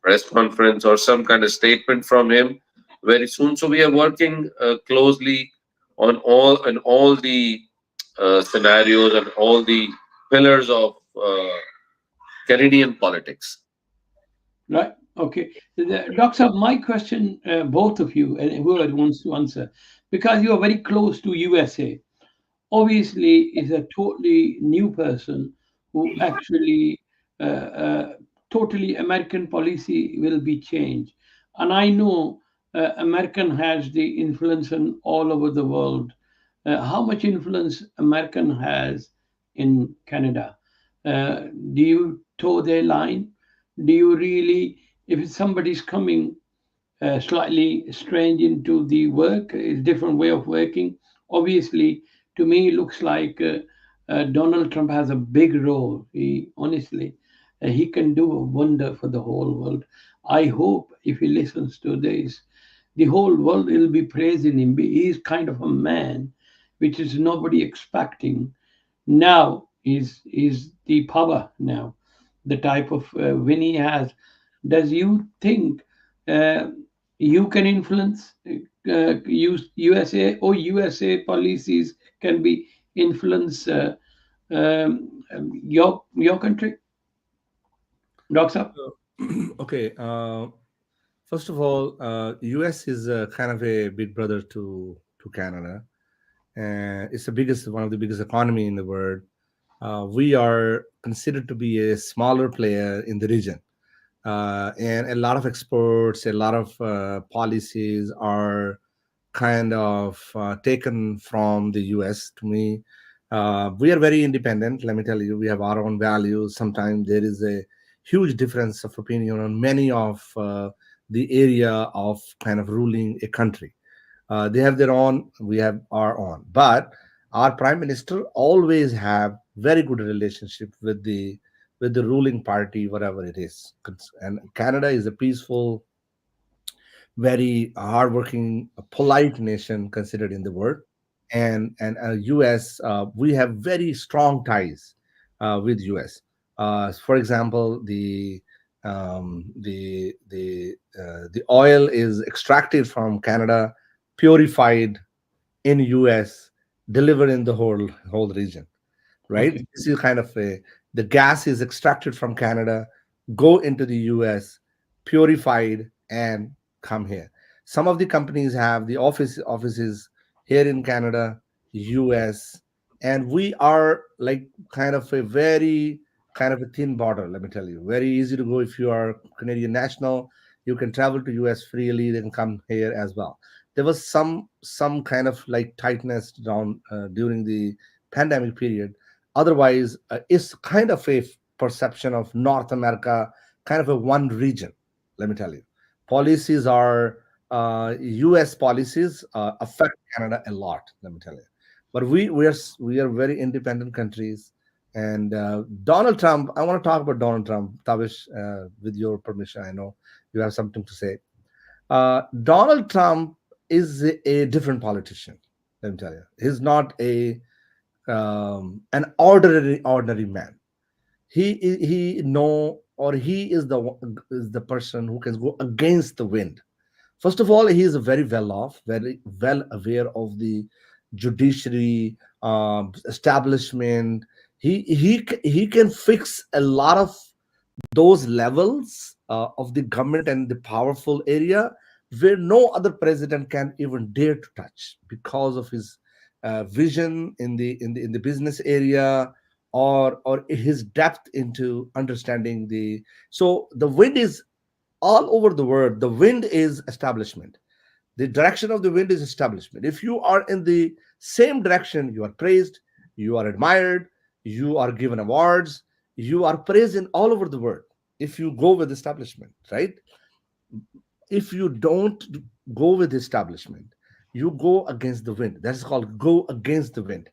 press conference or some kind of statement from him very soon. So we are working closely on all the scenarios and all the pillars of Canadian politics. Right. Okay. Doctor, my question, both of you, and whoever wants to answer, because you are very close to USA, obviously is a totally new person who actually totally American policy will be changed. And I know American has the influence in all over the world. How much influence American has in Canada? Do you toe their line? Do you really, if somebody's coming slightly strange into the work, a different way of working. Obviously, to me, it looks like Donald Trump has a big role. He honestly, he can do a wonder for the whole world. I hope if he listens to this, the whole world will be praising him. He is kind of a man, which is nobody expecting. Now is the power now, the type of win he has. Does you think uh, you can influence USA or USA policies can be influence your country, Doctor? Okay. First of all, US is kind of a big brother to to Canada. It's the biggest, one of the biggest economy in the world. We are considered to be a smaller player in the region, and a lot of exports, a lot of policies are kind of taken from the US. To me, we are very independent. Let me tell you, we have our own values. Sometimes there is a huge difference of opinion on many of the area of kind of ruling a country. They have their own, we have our own. But our prime minister always have very good relationship with the ruling party, whatever it is. And Canada is a peaceful, very hardworking, polite nation considered in the world. And U.S. We have very strong ties with U.S. For example, the oil is extracted from Canada, purified in U.S., delivered in the whole region, right? Okay. This is kind of a, the gas is extracted from Canada, go into the US, purified, and come here. Some of the companies have the offices here in Canada, US, and we are like kind of a very kind of a thin border. Let me tell you, very easy to go if you are Canadian national. You can travel to US freely, then come here as well. There was some kind of like tightness down during the pandemic period. Otherwise, it's kind of a perception of North America, kind of a one region. Let me tell you, policies are U.S. policies affect Canada a lot. Let me tell you, but we are very independent countries. And Donald Trump, I want to talk about Donald Trump, Tavish, with your permission. I know you have something to say. Donald Trump is a different politician. Let me tell you, he's not a an ordinary man. He know, or he is is the person who can go against the wind. First of all, he is very well off, very well aware of the judiciary establishment. He can fix a lot of those levels of the government and the powerful area where no other president can even dare to touch because of his vision in the business area, or his depth into understanding the. So the wind is all over the world. The wind is establishment. The direction of the wind is establishment. If you are in the same direction, you are praised, you are admired, you are given awards, you are praised in all over the world. If you go with establishment, right? If you don't go with establishment, you go against the wind. That's called go against the wind.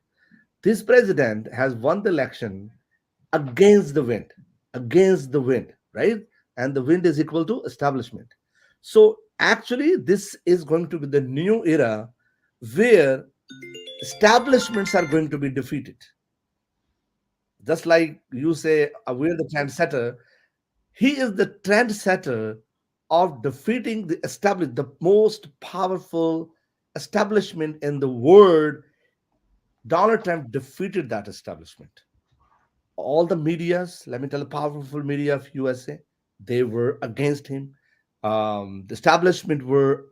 This president has won the election against the wind, against the wind, right? And the wind is equal to establishment. So actually, this is going to be the new era where establishments are going to be defeated. Just like you say, we're the trendsetter. He is the trendsetter of defeating the most powerful establishment in the world. Donald Trump defeated that establishment. All the medias, let me tell you, powerful media of USA, they were against him. The establishment were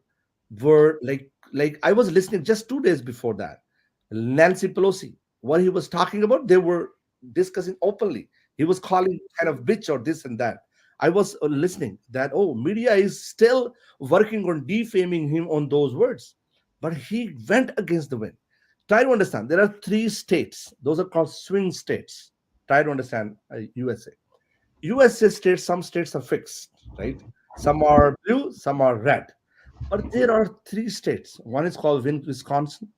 like I was listening just 2 days before that. Nancy Pelosi, what he was talking about, they were discussing openly. He was calling kind of bitch or this and that. I was listening that, oh, media is still working on defaming him on those words, but he went against the wind. Try to understand. There are three states. Those are called swing states. Try to understand USA. USA states, some states are fixed, right? Some are blue, some are red. But there are three states. One is called Wisconsin.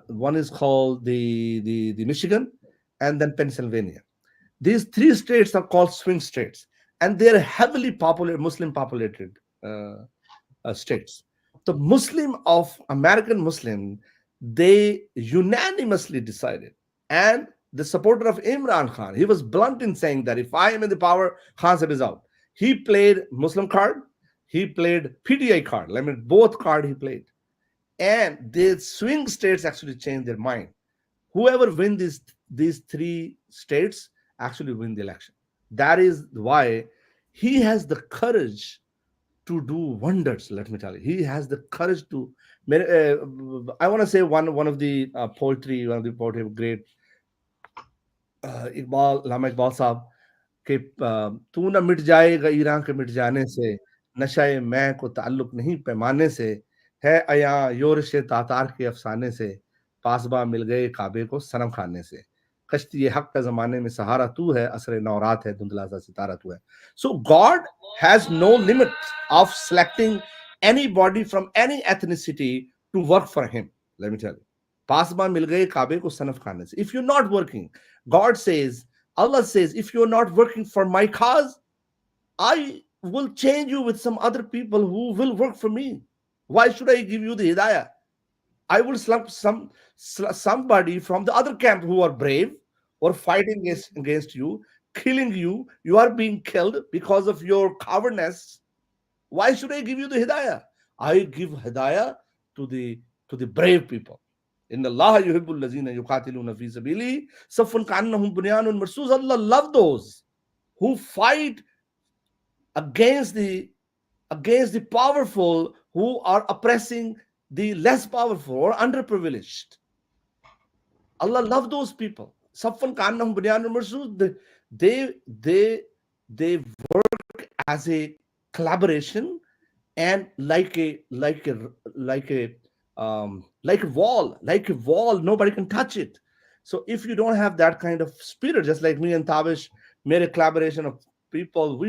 One is called the Michigan, and then Pennsylvania. These three states are called swing states, and they're heavily populated, Muslim populated states. The Muslim of American Muslim, they unanimously decided, and the supporter of Imran Khan, he was blunt in saying that if I am in the power, Khan Sahib is out. He played Muslim card, he played PTI card. I mean, both card he played, and the swing states actually changed their mind. Whoever win these three states actually win the election. That is why he has the courage to do wonders. Let me tell you, he has the courage to. I want to say one of the poetry, one of the poetry of great Iqbal Lama Iqbal साहब कि तू ना मिट जाएगा Iran के मिट जाने से, नशाए मैं को ताल्लुक नहीं पैमाने से, है अया योरश तातार के अफसाने से, पासबा मिल गए काबे को सनम खाने से, कश्ती ये हक का जमाने में सहारा तू है, असर नौरात है धुंधला सा सितारा तू है. So God has no limit of selecting anybody from any ethnicity to work for him. Let me tell you. पासबा मिल गए काबे को सनफ खाने से. If you're not working, God says, Allah says, if you're not working for my cause, I will change you with some other people who will work for me. Why should I give you the hidayah? I will slump somebody from the other camp who are brave or fighting against you, killing you. You are being killed because of your cowardness. Why should I give you the hidayah? I give hidayah to the brave people. In Allah yuhibbul lazina yuqatiluna fi sabili saffun ka'annahum bunyanun marsus. Allah love those who fight against the powerful, who are oppressing the less powerful or underprivileged. Allah love those people. Saffun ka'annahum bunyanun marsus. They work as a collaboration and like a wall, nobody can touch it. So if you don't have that kind of spirit, just like me and Tavish made a collaboration of people,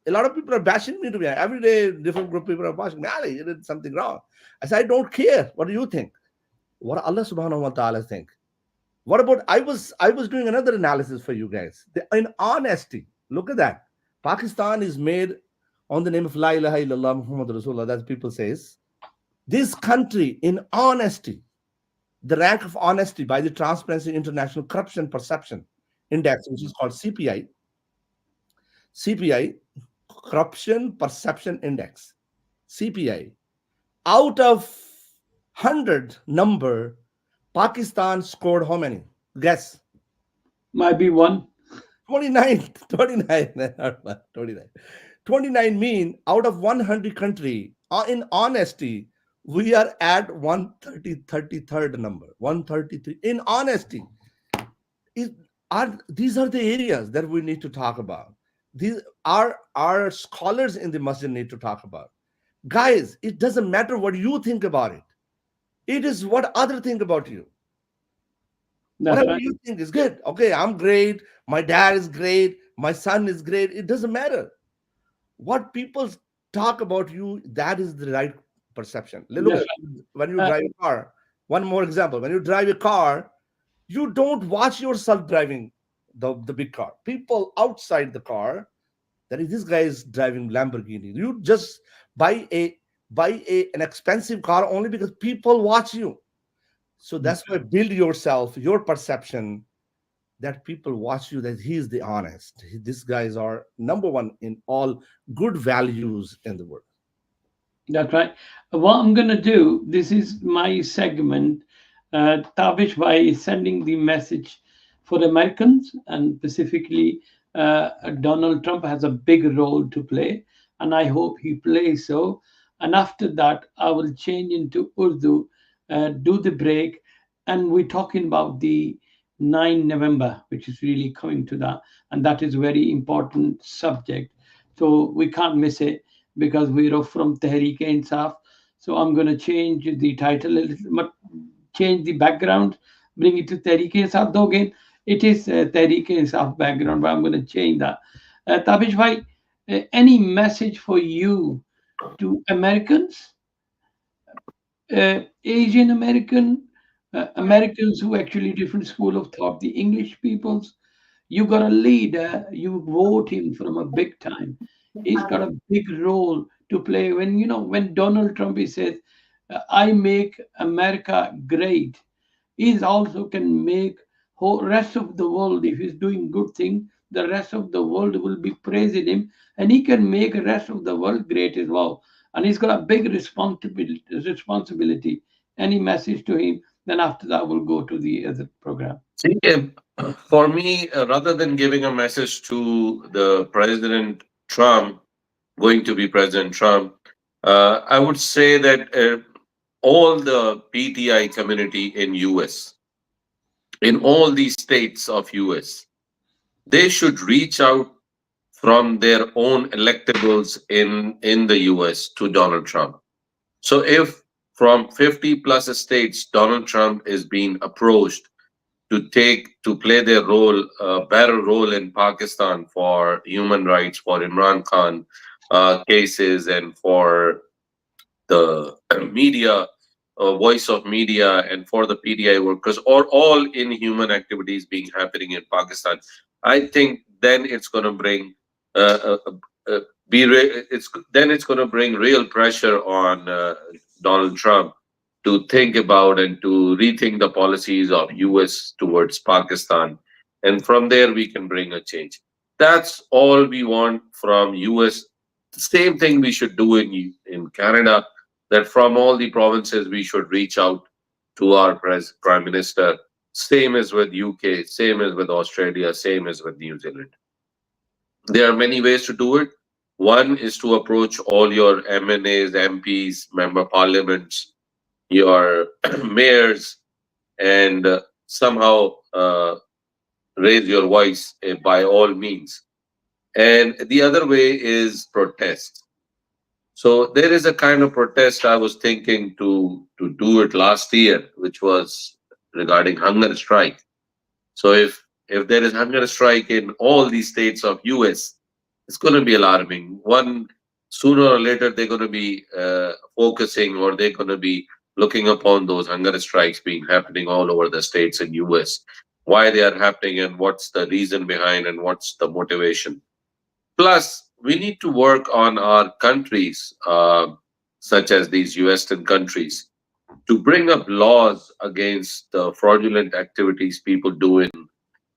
a lot of people are bashing me to be every day. Different group of people are bashing me. Ali, you did something wrong. I said, I don't care. What do you think? What Allah Subhanahu wa Taala think? What about I was doing another analysis for you guys. In honesty, look at that. Pakistan is made on the name of La ilaha illallah Muhammad Rasulullah. That people says. This country, in honesty, the rank of honesty by the Transparency International Corruption Perception Index, which is called CPI, Corruption Perception Index, CPI, out of 100 number, Pakistan scored how many? Guess. Might be one. 29. 29 mean out of 100 country, in honesty, we are at 133rd number, 133. In honesty, these are the areas that we need to talk about. These are our scholars in the masjid need to talk about. Guys, it doesn't matter what you think about it. It is what others think about you. That's Whatever right. you think is good. Okay, I'm great. My dad is great. My son is great. It doesn't matter. What people talk about you, that is the right perception. Look That's at when you right. drive a car. One more example. When you drive a car, you don't watch yourself driving the big car. People outside the car, that is this guy is driving Lamborghini. You just buy an expensive car only because people watch you. So that's why build yourself, your perception that people watch you, that he is the honest. These guys are number one in all good values in the world. That's right. What I'm going to do, this is my segment. Tavish Bhai is sending the message for Americans, and specifically, Donald Trump has a big role to play, and I hope he plays so. And after that, I will change into Urdu, do the break, and we're talking about the 9 November, which is really coming to that, and that is very important subject. So we can't miss it because we're from Tehreek Insaf. So I'm going to change the title a little, but change the background, bring it to Tehreek Insaf. Though again, it is Tehreek Insaf background, but I'm going to change that. Tabish Bhai, any message for you to Americans, Asian American, Americans who actually different school of thought, the English peoples? You got a leader, you vote him from a big time. He's got a big role to play. When when Donald Trump he says, "I make America great," he also can make whole rest of the world. If he's doing good thing, the rest of the world will be praising him, and he can make the rest of the world great as well. And he's got a big responsibility. Responsibility. Any message to him? Then after that, we'll go to the other program. See, for me, rather than giving a message to the President Trump, going to be President Trump, I would say that all the PTI community in US, in all these states of US, they should reach out from their own electables in the US to Donald Trump. So if from 50 plus states Donald Trump is being approached to play their role, better role in Pakistan for human rights, for Imran Khan cases, and for the media, voice of media, and for the PDI workers, or all inhuman activities being happening in Pakistan, I think then it's going to bring uh, uh, uh, it's then it's going to bring real pressure on Donald Trump to think about and to rethink the policies of US towards Pakistan, and from there we can bring a change. That's all we want from US. Same thing we should do in Canada, that from all the provinces we should reach out to our prime minister. Same as with UK, same as with Australia, same as with New Zealand. There are many ways to do it. One is to approach all your MNAs, MPs, member parliaments, your mayors, and somehow raise your voice by all means. And the other way is protest. So there is a kind of protest I was thinking to do it last year, which was regarding hunger strike. So if there is hunger strike in all these states of US, it's going to be alarming. One, sooner or later they're going to be focusing, or they're going to be looking upon those hunger strikes being happening all over the states in US, why they are happening and what's the reason behind and what's the motivation. Plus, we need to work on our countries, such as these Western countries, to bring up laws against the fraudulent activities people do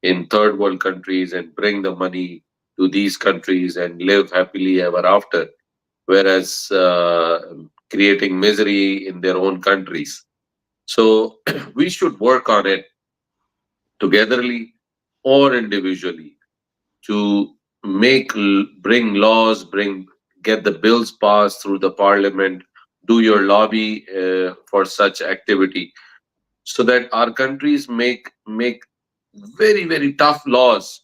in third world countries, and bring the money to these countries and live happily ever after, whereas creating misery in their own countries. So we should work on it togetherly or individually to bring laws, get the bills passed through the parliament, do your lobby for such activity, so that our countries make very tough laws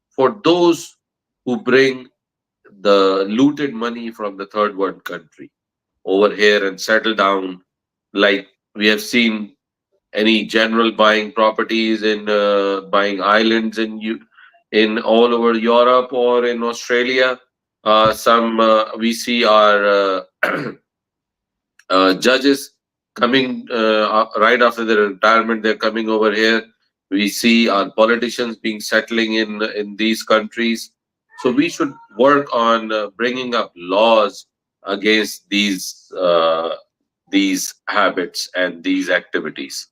for those who bring the looted money from the third world country over here and settle down. Like we have seen any general buying properties in buying islands in all over Europe or in Australia. Some we see our judges coming right after their retirement. They're coming over here. We see our politicians being settling in these countries. So we should work on bringing up laws against these habits and these activities.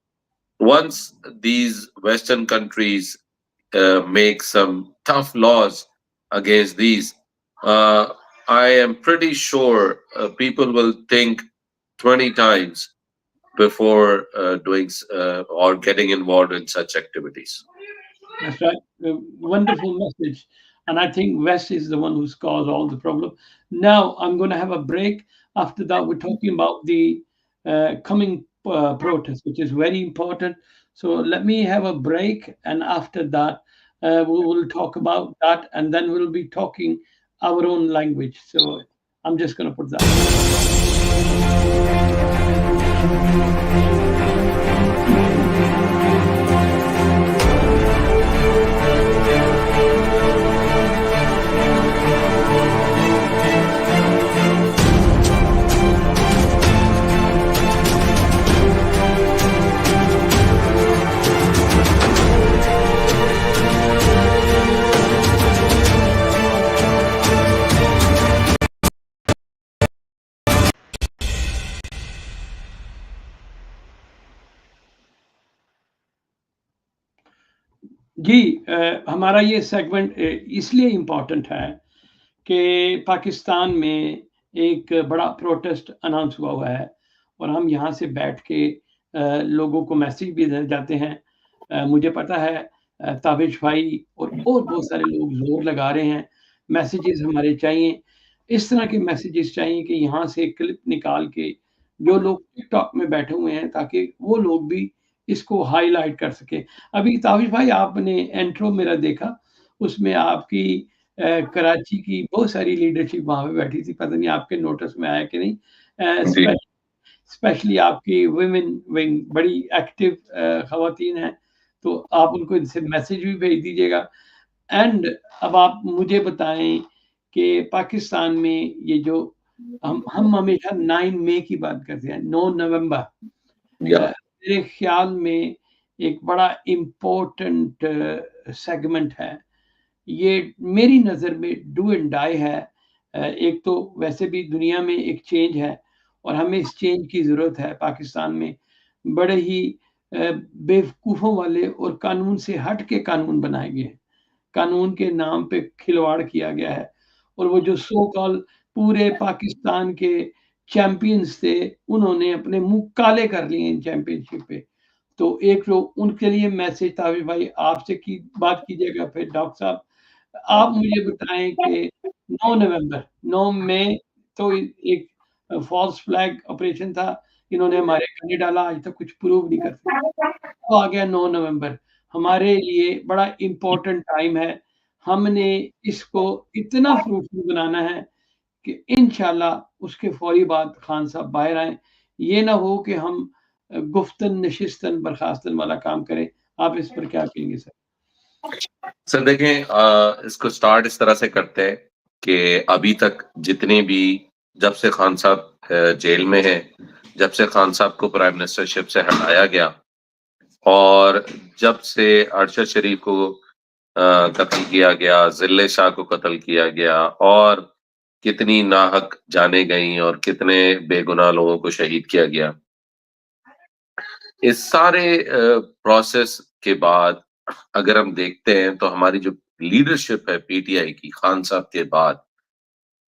Once these Western countries make some tough laws against these, uh, I am pretty sure people will think 20 times before or getting involved in such activities. That's right. A wonderful message. And I think West is the one who's caused all the problem. Now I'm going to have a break. After that, we're talking about the coming protest, which is very important. So let me have a break. And after that, we will talk about that. And then we'll be talking our own language. So I'm just going to put that. जी हमारा ये segment इसलिए important है कि पाकिस्तान में एक बड़ा protest announce हुआ है और हम यहाँ से बैठ के लोगों को मैसेज भी दे जाते हैं। मुझे पता है ताबिश भाई और बहुत सारे लोग जोर लगा रहे हैं, मैसेजेस हमारे चाहिए। اس طرح کے میسیجز چاہیے کہ یہاں سے کلپ نکال کے جو لوگ ٹک ٹاک میں بیٹھے ہوئے ہیں تاکہ وہ لوگ بھی اس کو ہائی لائٹ کر سکیں. ابھی تاوش بھائی آپ نے انٹرو میرا دیکھا، اس میں آپ کی کراچی کی بہت ساری لیڈرشپ وہاں پہ بیٹھی تھی، پتہ نہیں آپ کے نوٹس میں آیا کہ نہیں. جی اسپیشلی آپ کی ویمن ونگ بڑی ایکٹیو خواتین ہیں، تو آپ ان کو ان سے میسج بھی بھیج دیجیے گا. اینڈ اب آپ مجھے بتائیں کہ پاکستان میں یہ جو ہم ہمیشہ 9 مئی کی بات کرتے ہیں، 9 نومبر یا میرے خیال میں ایک بڑا امپورٹنٹ سیگمنٹ ہے. یہ میری نظر میں ڈو اینڈ ڈائی ہے. ایک تو ویسے بھی دنیا میں ایک چینج ہے اور ہمیں اس چینج کی ضرورت ہے. پاکستان میں بڑے ہی بیوقوفوں والے اور قانون سے ہٹ کے قانون بنائے گئے ہیں، قانون کے نام پہ کھلواڑ کیا گیا ہے، اور وہ جو سو کال پورے پاکستان کے چیمپئنز تھے انہوں نے اپنے منہ کالے کر لیے ان چیمپئن شپ پہ. تو ایک جو ان کے لیے میسج تاوش بھائی آپ سے کی بات کیجیے گا، پھر ڈاکٹر صاحب آپ مجھے بتائیں کہ 9 نومبر 9 مئی تو ایک فالس فلیگ آپریشن تھا، انہوں نے ہمارے گلے ڈالا، آج تک کچھ پروو نہیں کر سکے. تو آ گیا 9 نومبر، ہمارے لیے بڑا امپورٹنٹ ٹائم ہے. ہم نے اس کو اتنا فروٹفل بنانا ہے کہ انشاءاللہ اس کے فوری بعد خان صاحب باہر آئیں. یہ نہ ہو کہ ہم گفتن نشستن برخاستن والا کام کریں. آپ اس پر کیا کہیں گے سر؟ سر دیکھیں، اس کو سٹارٹ اس طرح سے کرتے ہیں کہ ابھی تک جتنے بھی، جب سے خان صاحب جیل میں ہیں، جب سے خان صاحب کو پرائم منسٹر شپ سے ہٹایا گیا، اور جب سے ارشد شریف کو قتل کیا گیا، ذلِ شاہ کو قتل کیا گیا، اور کتنی ناحق جانیں گئیں اور کتنے بے گناہ لوگوں کو شہید کیا گیا، اس سارے پروسیس کے بعد اگر ہم دیکھتے ہیں تو ہماری جو لیڈرشپ ہے پی ٹی آئی کی، خان صاحب کے بعد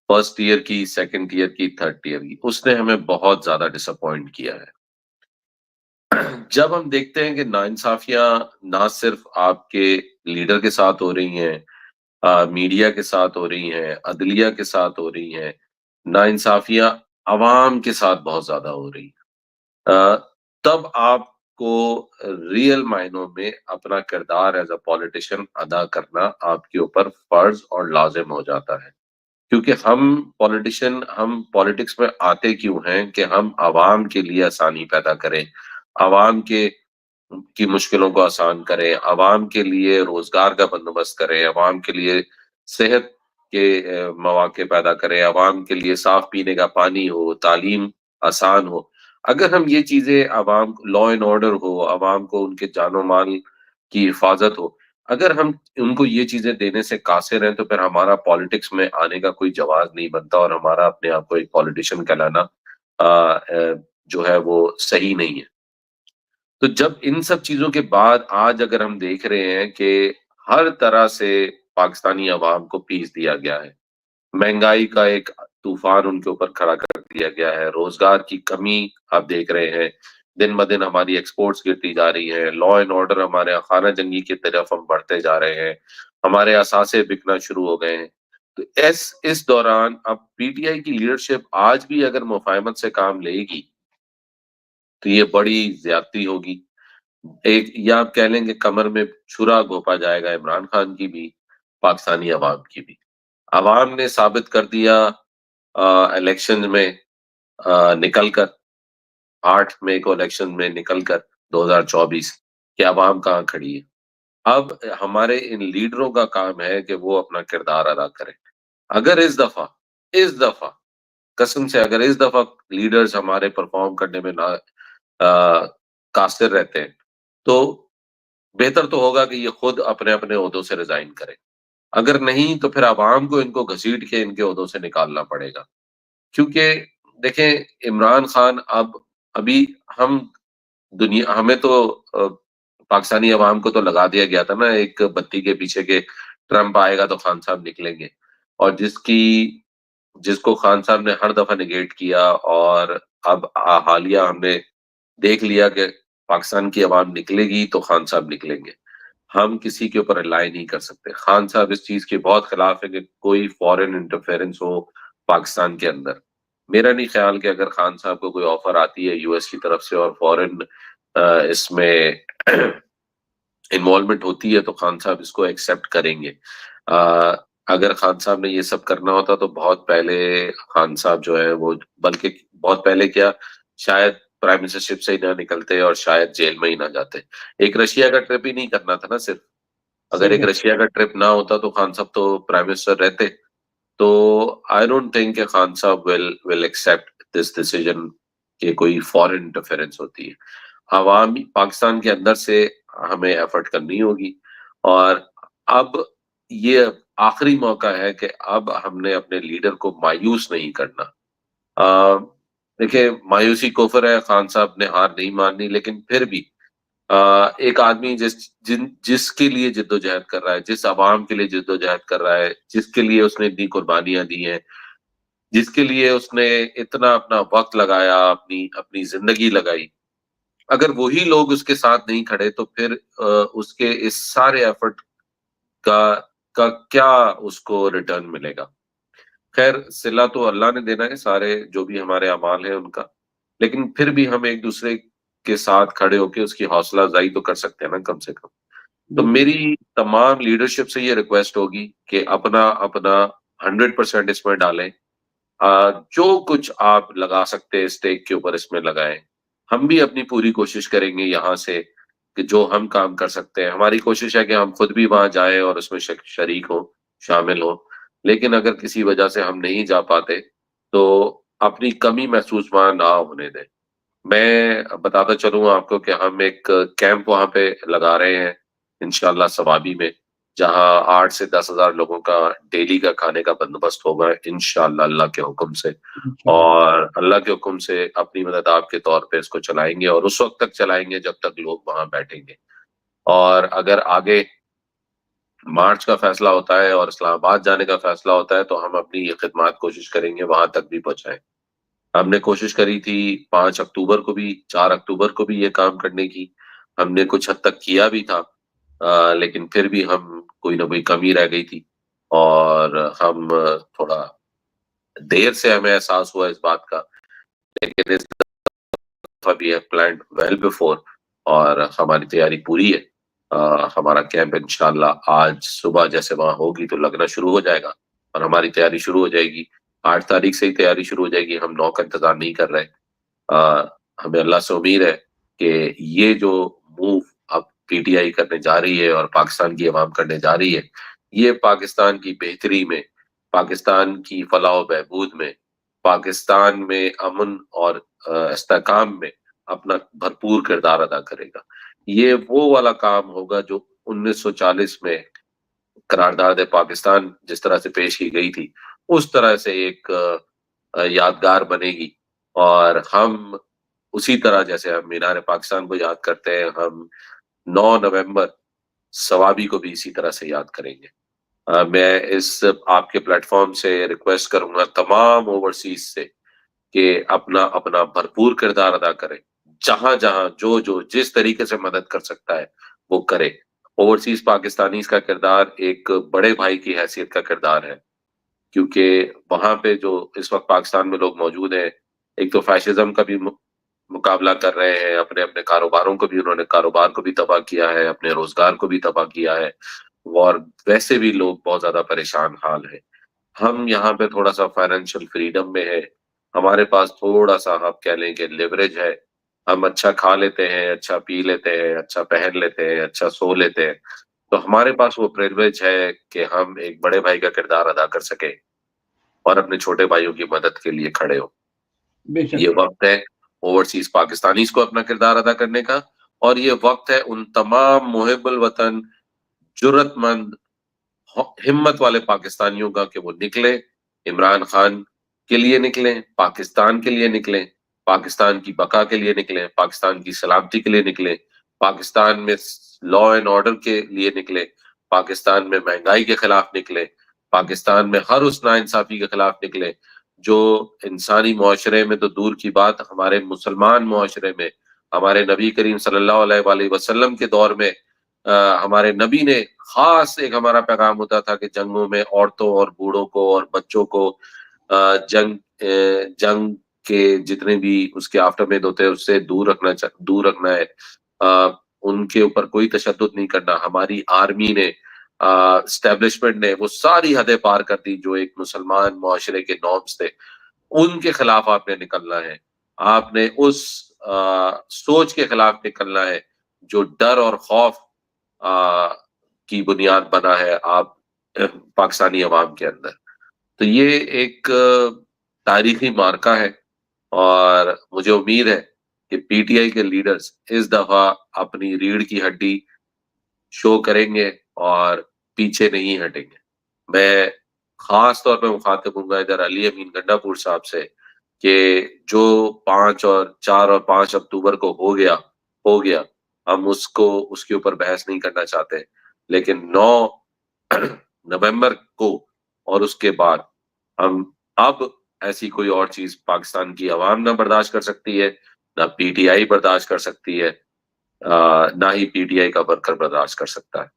فرسٹ ایئر کی، سیکنڈ ایئر کی، تھرڈ ایئر کی، اس نے ہمیں بہت زیادہ ڈس اپوائنٹ کیا ہے. جب ہم دیکھتے ہیں کہ ناانصافیاں نہ صرف آپ کے لیڈر کے ساتھ ہو رہی ہیں، میڈیا کے ساتھ ہو رہی ہیں، عدلیہ کے ساتھ ہو رہی ہیں، ناانصافیاں عوام کے ساتھ بہت زیادہ ہو رہی ہیں، تب آپ کو ریئل معنوں میں اپنا کردار ایز اے پولیٹیشین ادا کرنا آپ کے اوپر فرض اور لازم ہو جاتا ہے. کیونکہ ہم پولیٹکس میں آتے کیوں ہیں کہ ہم عوام کے لیے آسانی پیدا کریں، عوام کی مشکلوں کو آسان کریں، عوام کے لیے روزگار کا بندوبست کریں، عوام کے لیے صحت کے مواقع پیدا کریں، عوام کے لیے صاف پینے کا پانی ہو، تعلیم آسان ہو. اگر ہم یہ چیزیں، عوام لا اینڈ آرڈر ہو، عوام کو ان کے جان و مال کی حفاظت ہو، اگر ہم ان کو یہ چیزیں دینے سے قاصر ہیں تو پھر ہمارا پالیٹکس میں آنے کا کوئی جواز نہیں بنتا، اور ہمارا اپنے آپ کو ایک پولیٹیشین کہلانا جو ہے وہ صحیح نہیں ہے. تو جب ان سب چیزوں کے بعد آج اگر ہم دیکھ رہے ہیں کہ ہر طرح سے پاکستانی عوام کو پیس دیا گیا ہے، مہنگائی کا ایک طوفان ان کے اوپر کھڑا کر دیا گیا ہے، روزگار کی کمی آپ دیکھ رہے ہیں، دن بدن ہماری ایکسپورٹس گرتی جا رہی ہیں، لا اینڈ آرڈر ہمارے خانہ جنگی کی طرف ہم بڑھتے جا رہے ہیں، ہمارے اثاثے بکنا شروع ہو گئے ہیں. تو اس دوران اب پی ٹی آئی کی لیڈرشپ آج بھی اگر مفاہمت سے کام لے گی تو یہ بڑی زیادتی ہوگی. ایک یا آپ کہہ لیں کہ کمر میں چھرا گھونپا جائے گا عمران خان کی بھی، پاکستانی عوام کی بھی. عوام نے ثابت کر دیا الیکشن میں نکل کر، 8 مئی کو الیکشن میں نکل کر 2024 کہ عوام کہاں کھڑی ہے. اب ہمارے ان لیڈروں کا کام ہے کہ وہ اپنا کردار ادا کریں. اگر اس دفعہ قسم سے اگر اس دفعہ لیڈرز ہمارے پرفارم کرنے میں نہ قاصر رہتے ہیں تو بہتر تو ہوگا کہ یہ خود اپنے اپنے عہدوں سے ریزائن کریں. اگر نہیں تو پھر عوام کو ان کو گھسیٹ کے ان کے عہدوں سے نکالنا پڑے گا. کیونکہ دیکھیں، عمران خان ابھی ہم ہمیں تو پاکستانی عوام کو تو لگا دیا گیا تھا نا ایک بتی کے پیچھے کہ ٹرمپ آئے گا تو خان صاحب نکلیں گے، اور جس کو خان صاحب نے ہر دفعہ نگیٹ کیا، اور اب حالیہ ہم نے دیکھ لیا کہ پاکستان کی عوام نکلے گی تو خان صاحب نکلیں گے. ہم کسی کے اوپر ریلائی نہیں کر سکتے. خان صاحب اس چیز کے بہت خلاف ہے کہ کوئی فورن انٹرفیرنس ہو پاکستان کے اندر. میرا نہیں خیال کہ اگر خان صاحب کو کوئی آفر آتی ہے یو ایس کی طرف سے اور فورن اس میں انوالومنٹ ہوتی ہے تو خان صاحب اس کو ایکسیپٹ کریں گے. اگر خان صاحب نے یہ سب کرنا ہوتا تو بہت پہلے خان صاحب جو ہے وہ، بلکہ بہت پہلے کیا، شاید پرائم منسٹرشپ سے ہی نہ نکلتے اور شاید جیل میں ہی نہ جاتے. ایک رشیا کا ٹرپ ہی نہیں کرنا تھا نا صرف. اگر ایک رشیا کا ٹرپ نہ ہوتا تو خان صاحب تو پرائم منسٹر رہتے. تو آئی ڈونٹ تھنک کہ خان صاحب ول ایکسیپٹ دس ڈیسیژن کہ کوئی فورن انٹرفیئرنس ہوتی ہے. عوامی پاکستان کے اندر سے ہمیں ایفرٹ کرنی ہوگی. اور اب یہ آخری موقع ہے کہ اب ہم نے اپنے لیڈر کو مایوس نہیں کرنا. دیکھیں مایوسی کفر ہے، خان صاحب نے ہار نہیں ماننی، لیکن پھر بھی ایک آدمی جس کے لیے جد و جہد کر رہا ہے، جس عوام کے لیے جد و جہد کر رہا ہے، جس کے لیے اس نے اتنی قربانیاں دی ہیں، جس کے لیے اس نے اتنا اپنا وقت لگایا، اپنی زندگی لگائی، اگر وہی لوگ اس کے ساتھ نہیں کھڑے تو پھر اس کے اس سارے ایفرٹ کا کیا اس کو ریٹرن ملے گا. خیر صلہ تو اللہ نے دینا ہے، سارے جو بھی ہمارے اعمال ہیں ان کا، لیکن پھر بھی ہم ایک دوسرے کے ساتھ کھڑے ہو کے اس کی حوصلہ افزائی تو کر سکتے ہیں نا کم سے کم. تو میری تمام لیڈرشپ سے یہ ریکویسٹ ہوگی کہ اپنا 100% اس میں ڈالیں. جو کچھ آپ لگا سکتے اسٹیک کے اوپر اس میں لگائیں. ہم بھی اپنی پوری کوشش کریں گے یہاں سے کہ جو ہم کام کر سکتے ہیں. ہماری کوشش ہے کہ ہم خود بھی وہاں جائیں اور اس میں شریک ہوں، شامل ہوں. لیکن اگر کسی وجہ سے ہم نہیں جا پاتے تو اپنی کمی محسوس وہاں نہ ہونے دیں. میں بتاتا چلوں آپ کو کہ ہم ایک کیمپ وہاں پہ لگا رہے ہیں انشاءاللہ ثوابی میں، جہاں 8 سے 10 ہزار لوگوں کا ڈیلی کا کھانے کا بندوبست ہوگا انشاءاللہ اللہ کے حکم سے. اور اللہ کے حکم سے اپنی مدد آپ کے طور پہ اس کو چلائیں گے، اور اس وقت تک چلائیں گے جب تک لوگ وہاں بیٹھیں گے. اور اگر آگے مارچ کا فیصلہ ہوتا ہے اور اسلام آباد جانے کا فیصلہ ہوتا ہے تو ہم اپنی یہ خدمات کوشش کریں گے وہاں تک بھی پہنچائیں. ہم نے کوشش کری تھی 5 اکتوبر کو بھی، 4 اکتوبر کو بھی یہ کام کرنے کی. ہم نے کچھ حد تک کیا بھی تھا، لیکن پھر بھی ہم کوئی نہ کوئی کمی رہ گئی تھی، اور ہم تھوڑا دیر سے ہمیں احساس ہوا اس بات کا. لیکن اس دفعہ بھی ہے پلانڈ ویل بیفور، اور ہماری تیاری پوری ہے. ہمارا کیمپ انشاءاللہ آج صبح جیسے وہاں ہوگی تو لگنا شروع ہو جائے گا، اور ہماری تیاری شروع ہو جائے گی. 8 تاریخ سے ہی تیاری شروع ہو جائے گی. ہم 9 کا انتظار نہیں کر رہے. ہمیں اللہ سے امید ہے کہ یہ جو موو اب پی ٹی آئی کرنے جا رہی ہے اور پاکستان کی عوام کرنے جا رہی ہے، یہ پاکستان کی بہتری میں، پاکستان کی فلاح و بہبود میں، پاکستان میں امن اور استحکام میں اپنا بھرپور کردار ادا کرے گا. یہ وہ والا کام ہوگا جو 1940 میں قرارداد پاکستان جس طرح سے پیش کی گئی تھی اس طرح سے ایک یادگار بنے گی. اور ہم اسی طرح جیسے ہم مینار پاکستان کو یاد کرتے ہیں، ہم 9 نومبر ثوابی کو بھی اسی طرح سے یاد کریں گے. میں اس آپ کے پلیٹ فارم سے ریکویسٹ کروں گا تمام اوورسیز سے کہ اپنا بھرپور کردار ادا کریں. جہاں جہاں جو جس طریقے سے مدد کر سکتا ہے وہ کرے. اوورسیز پاکستانیز کا کردار ایک بڑے بھائی کی حیثیت کا کردار ہے، کیونکہ وہاں پہ جو اس وقت پاکستان میں لوگ موجود ہیں، ایک تو فیشزم کا بھی مقابلہ کر رہے ہیں، اپنے کاروباروں کو بھی، انہوں نے کاروبار کو بھی تباہ کیا ہے، اپنے روزگار کو بھی تباہ کیا ہے، اور ویسے بھی لوگ بہت زیادہ پریشان حال ہیں. ہم یہاں پہ تھوڑا سا فائنینشیل فریڈم میں ہے، ہمارے پاس تھوڑا سا آپ کہہ لیں کہ لیوریج ہے. ہم اچھا کھا لیتے ہیں، اچھا پی لیتے ہیں، اچھا پہن لیتے ہیں، اچھا سو لیتے ہیں. تو ہمارے پاس وہ پریویلیج ہے کہ ہم ایک بڑے بھائی کا کردار ادا کر سکیں اور اپنے چھوٹے بھائیوں کی مدد کے لیے کھڑے ہو. یہ وقت ہے اوورسیز پاکستانیز کو اپنا کردار ادا کرنے کا، اور یہ وقت ہے ان تمام محب الوطن، جرت مند، ہمت والے پاکستانیوں کا کہ وہ نکلیں، عمران خان کے لیے نکلیں، پاکستان کے لیے نکلیں، پاکستان کی بقا کے لیے نکلیں، پاکستان کی سلامتی کے لیے نکلیں، پاکستان میں لا اینڈ آرڈر کے لیے نکلیں، پاکستان میں مہنگائی کے خلاف نکلیں، پاکستان میں ہر اس ناانصافی کے خلاف نکلیں جو انسانی معاشرے میں تو دور کی بات، ہمارے مسلمان معاشرے میں، ہمارے نبی کریم صلی اللہ علیہ وآلہ وسلم کے دور میں ہمارے نبی نے خاص ایک ہمارا پیغام ہوتا تھا کہ جنگوں میں عورتوں اور بوڑھوں کو اور بچوں کو جنگ کے جتنے بھی اس کے آفٹر میتھ ہوتے ہیں اس سے دور رکھنا ہے. ان کے اوپر کوئی تشدد نہیں کرنا. ہماری آرمی نے اسٹیبلشمنٹ نے وہ ساری حدیں پار کر دی جو ایک مسلمان معاشرے کے نارمز تھے, ان کے خلاف آپ نے نکلنا ہے. آپ نے اس سوچ کے خلاف نکلنا ہے جو ڈر اور خوف کی بنیاد بنا ہے آپ پاکستانی عوام کے اندر. تو یہ ایک تاریخی مارکہ ہے, اور مجھے امید ہے کہ پی ٹی آئی کے لیڈرز اس دفعہ اپنی ریڑھ کی ہڈی شو کریں گے اور پیچھے نہیں ہٹیں گے. میں خاص طور پہ مخاطب ہوں گا ادھر علی امین گنڈا پور صاحب سے کہ جو 4 اور 5 اکتوبر کو ہو گیا, ہم اس کے اوپر بحث نہیں کرنا چاہتے, لیکن 9 نومبر کو اور اس کے بعد ہم اب ایسی کوئی اور چیز پاکستان کی عوام نہ برداشت کر سکتی ہے, نہ پی ٹی آئی برداشت کر سکتی ہے, نہ ہی پی ٹی آئی کا ورکر برداشت کر سکتا ہے.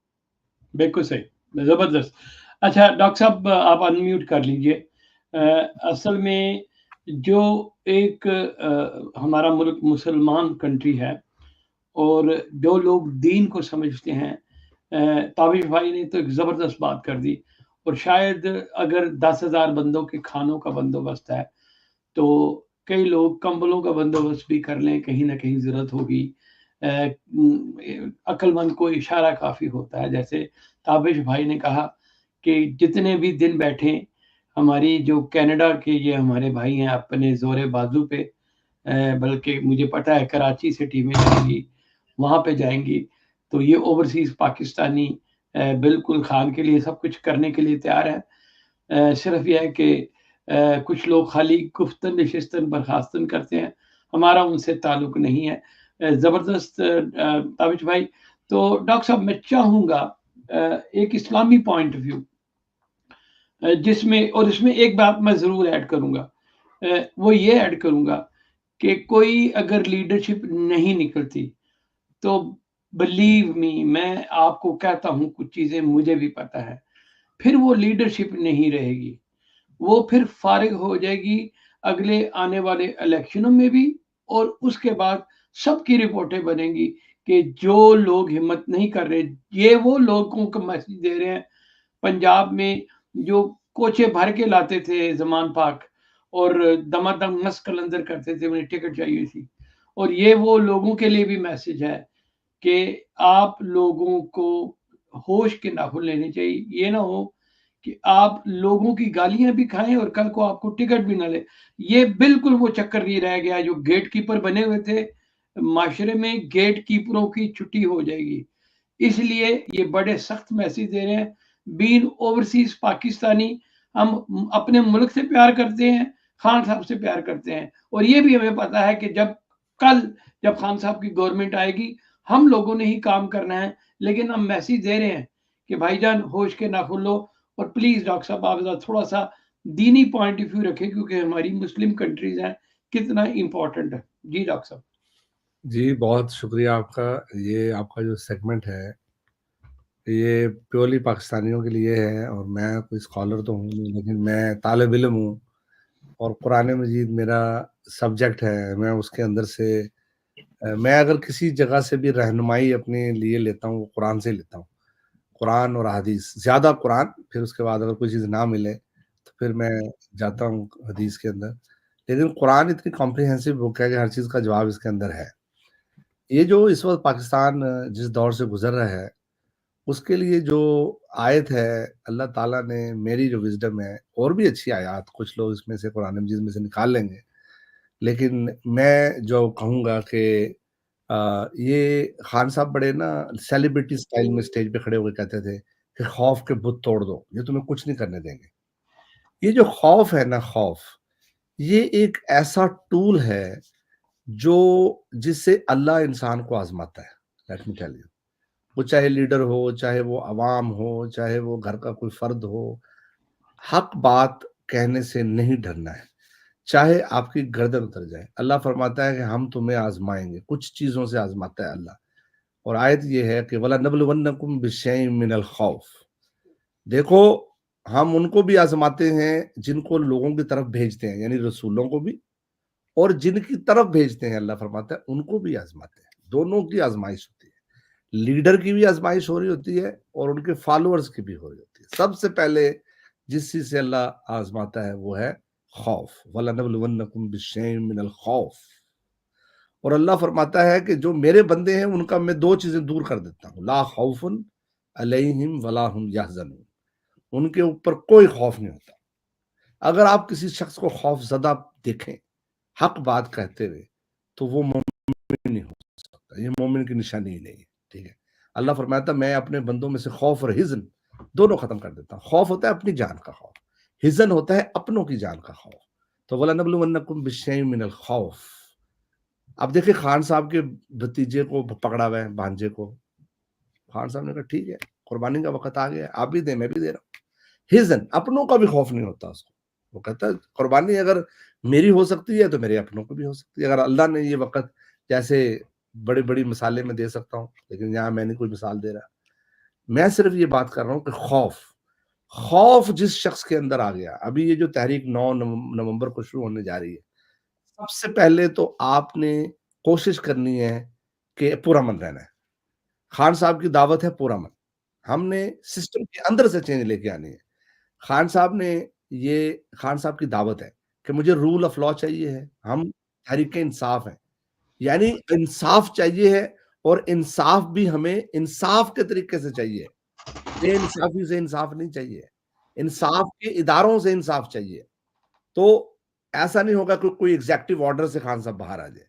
بالکل صحیح, زبردست. اچھا ڈاکٹر صاحب آپ انمیوٹ کر لیجئے. اصل میں جو ایک ہمارا ملک مسلمان کنٹری ہے اور جو لوگ دین کو سمجھتے ہیں, تابش بھائی نے تو ایک زبردست بات کر دی, اور شاید اگر 10,000 بندوں کے کھانوں کا بندوبست ہے تو کئی لوگ کمبلوں کا بندوبست بھی کر لیں, کہیں نہ کہیں ضرورت ہوگی. عقل مند کو اشارہ کافی ہوتا ہے. جیسے تابش بھائی نے کہا کہ جتنے بھی دن بیٹھیں, ہماری جو کینیڈا کے یہ ہمارے بھائی ہیں اپنے زور بازو پہ, بلکہ مجھے پتا ہے کراچی سے ٹیمیں جائیں گی, وہاں پہ جائیں گی, تو یہ اوورسیز پاکستانی بالکل خان کے لیے سب کچھ کرنے کے لیے تیار ہے. صرف یہ ہے کہ کچھ لوگ خالی گفتن نشستن برخاستن کرتے ہیں, ہمارا ان سے تعلق نہیں ہے. زبردست تابش بھائی. تو ڈاکٹر صاحب میں چاہوں گا ایک اسلامی پوائنٹ آف ویو جس میں, اور اس میں ایک بات میں ضرور ایڈ کروں گا, وہ یہ ایڈ کروں گا کہ کوئی اگر لیڈرشپ نہیں نکلتی تو بلیو می, میں آپ کو کہتا ہوں کچھ چیزیں مجھے بھی پتا ہے, پھر وہ لیڈرشپ نہیں رہے گی, وہ پھر فارغ ہو جائے گی اگلے آنے والے الیکشنوں میں بھی, اور اس کے بعد سب کی رپورٹیں بنیں گی کہ جو لوگ ہمت نہیں کر رہے, یہ وہ لوگوں کو میسج دے رہے ہیں پنجاب میں جو کوچے بھر کے لاتے تھے زمان پاک اور دمادم مس کلندر کرتے تھے, انہیں ٹکٹ چاہیے تھی. اور یہ وہ لوگوں کے لیے بھی میسج ہے کہ آپ لوگوں کو ہوش کے ناخن لینے چاہیے. یہ نہ ہو کہ آپ لوگوں کی گالیاں بھی کھائیں اور کل کو آپ کو ٹکٹ بھی نہ لے. یہ بالکل وہ چکر نہیں رہ گیا جو گیٹ کیپر بنے ہوئے تھے معاشرے میں, گیٹ کیپروں کی چھٹی ہو جائے گی. اس لیے یہ بڑے سخت میسج دے رہے ہیں بین اوورسیز پاکستانی. ہم اپنے ملک سے پیار کرتے ہیں, خان صاحب سے پیار کرتے ہیں, اور یہ بھی ہمیں پتا ہے کہ جب خان صاحب کی گورنمنٹ آئے گی ہم لوگوں نے ہی کام کرنا ہے, لیکن ہم میسج دے رہے ہیں کہ بھائی جان ہوش کے ناخن لو. اور پلیز ڈاکٹر صاحب آپ تھوڑا سا دینی پوائنٹ آف ویو رکھیں کیونکہ ہماری مسلم کنٹریز ہیں کتنا امپورٹنٹ ہے. جی ڈاکٹر صاحب. جی بہت شکریہ آپ کا. یہ آپ کا جو سیگمنٹ ہے یہ پیورلی پاکستانیوں کے لیے ہے, اور میں کوئی اسکالر تو ہوں نہیں, لیکن میں طالب علم ہوں اور قرآن مجید میرا سبجیکٹ ہے. میں اس کے اندر سے میں اگر کسی جگہ سے بھی رہنمائی اپنے لیے لیتا ہوں وہ قرآن سے لیتا ہوں, قرآن اور حدیث, زیادہ قرآن, پھر اس کے بعد اگر کوئی چیز نہ ملے تو پھر میں جاتا ہوں حدیث کے اندر. لیکن قرآن اتنی کمپریہنسو بک ہے کہ ہر چیز کا جواب اس کے اندر ہے. یہ جو اس وقت پاکستان جس دور سے گزر رہا ہے اس کے لیے جو آیت ہے, اللہ تعالیٰ نے, میری جو وزڈم ہے, اور بھی اچھی آیات کچھ لوگ اس میں سے قرآن مجید میں سے نکال لیں گے, لیکن میں جو کہوں گا کہ یہ خان صاحب بڑے نا سیلیبریٹی سٹائل میں سٹیج پہ کھڑے ہو کے کہتے تھے کہ خوف کے بت توڑ دو, یہ تمہیں کچھ نہیں کرنے دیں گے. یہ جو خوف ہے نا, خوف یہ ایک ایسا ٹول ہے جو جس سے اللہ انسان کو آزماتا ہے. لیٹ می ٹیل یو, وہ چاہے لیڈر ہو, چاہے وہ عوام ہو, چاہے وہ گھر کا کوئی فرد ہو, حق بات کہنے سے نہیں ڈرنا ہے, چاہے آپ کی گردن اتر جائے. اللہ فرماتا ہے کہ ہم تمہیں آزمائیں گے, کچھ چیزوں سے آزماتا ہے اللہ. اور آیت یہ ہے کہ وَلَنَبْلُوَنَّكُمْ بِشَيْءٍ مِّنَ الْخَوْفِ, دیکھو ہم ان کو بھی آزماتے ہیں جن کو لوگوں کی طرف بھیجتے ہیں، یعنی رسولوں کو بھی، اور جن کی طرف بھیجتے ہیں اللہ فرماتا ہے ان کو بھی آزماتے ہیں. دونوں کی آزمائش ہوتی ہے، لیڈر کی بھی آزمائش ہو رہی ہوتی ہے اور ان کے فالوورز کی بھی ہو رہی ہوتی ہے. سب سے پہلے جس چیز سے اللہ آزماتا ہے وہ ہے خوف. وَلَنَبْلُوَنَّكُمْ بِشَيْءٍ مِّنَ الْخَوْفِ. اور اللہ فرماتا ہے کہ جو میرے بندے ہیں ان کا میں دو چیزیں دور کر دیتا ہوں. لا خوف علیہم ولا هم یحزنون. ان کے اوپر کوئی خوف نہیں ہوتا. اگر آپ کسی شخص کو خوف زدہ دیکھیں حق بات کہتے ہوئے تو وہ مومن نہیں ہو سکتا. یہ مومن کی نشانی ہی نہیں ہے. ٹھیک ہے. اللہ فرماتا ہے میں اپنے بندوں میں سے خوف اور حزن دونوں ختم کر دیتا ہوں. خوف ہوتا ہے اپنی جان کا خوف، حزن ہوتا ہے اپنوں کی جان کا خوف. تو وَلَنَبْلُوَنَّكُمْ بِشَيْءٍ مِّنَ الْخَوْفِ. اب دیکھیں خان صاحب کے بھتیجے کو پکڑا ہوا ہے، بھانجے کو. خان صاحب نے کہا ٹھیک ہے قربانی کا وقت آ گیا، آپ بھی دیں میں بھی دے رہا ہوں. حزن، اپنوں کا بھی خوف نہیں ہوتا اس کو. وہ کہتا ہے قربانی اگر میری ہو سکتی ہے تو میرے اپنوں کو بھی ہو سکتی ہے. اگر اللہ نے یہ وقت، جیسے بڑی بڑی مثالیں میں دے سکتا ہوں لیکن یہاں میں نہیں کوئی مثال دے رہا. میں صرف یہ بات کر رہا ہوں کہ خوف جس شخص کے اندر آ گیا. ابھی یہ جو تحریک 9 نومبر کو شروع ہونے جا رہی ہے، سب سے پہلے تو آپ نے کوشش کرنی ہے کہ پرامن رہنا ہے. خان صاحب کی دعوت ہے پرامن. ہم نے سسٹم کے اندر سے چینج لے کے آنی ہے. خان صاحب کی دعوت ہے کہ مجھے رول آف لا چاہیے ہے. ہم تحریک انصاف ہیں، یعنی انصاف چاہیے ہے، اور انصاف بھی ہمیں انصاف کے طریقے سے چاہیے. بے انصافی سے انصاف نہیں چاہیے، انصاف کے اداروں سے انصاف چاہیے. تو ایسا نہیں ہوگا کہ کوئی ایگزیکٹو آرڈر سے خان صاحب باہر آ جائے.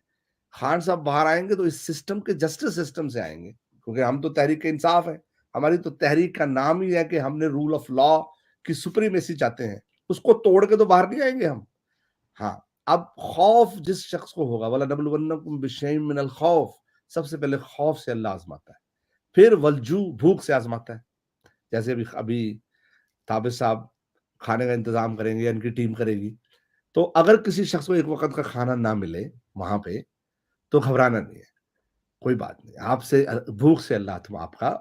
خان صاحب باہر آئیں گے تو اس سسٹم کے جسٹس سسٹم سے آئیں گے، کیونکہ ہم تو تحریک انصاف ہے. ہماری تو تحریک کا نام ہی ہے کہ ہم نے رول آف لا کی سپریمیسی چاہتے ہیں. اس کو توڑ کے تو باہر نہیں آئیں گے ہم. ہاں، اب خوف جس شخص کو ہوگا وَلَنَبْلُوَنَّكُمْ بِشَيْءٍ مِّنَ الْخَوْفِ، سب سے پہلے خوف سے اللہ آزماتا ہے. پھر والجوع، بھوک سے آزماتا ہے. جیسے ابھی تابر صاحب کھانے کا انتظام کریں گے یا ان کی ٹیم کرے گی، تو اگر کسی شخص کو ایک وقت کا کھانا نہ ملے وہاں پہ تو گھبرانا نہیں ہے، کوئی بات نہیں. آپ سے بھوک سے اللہ تم آپ کا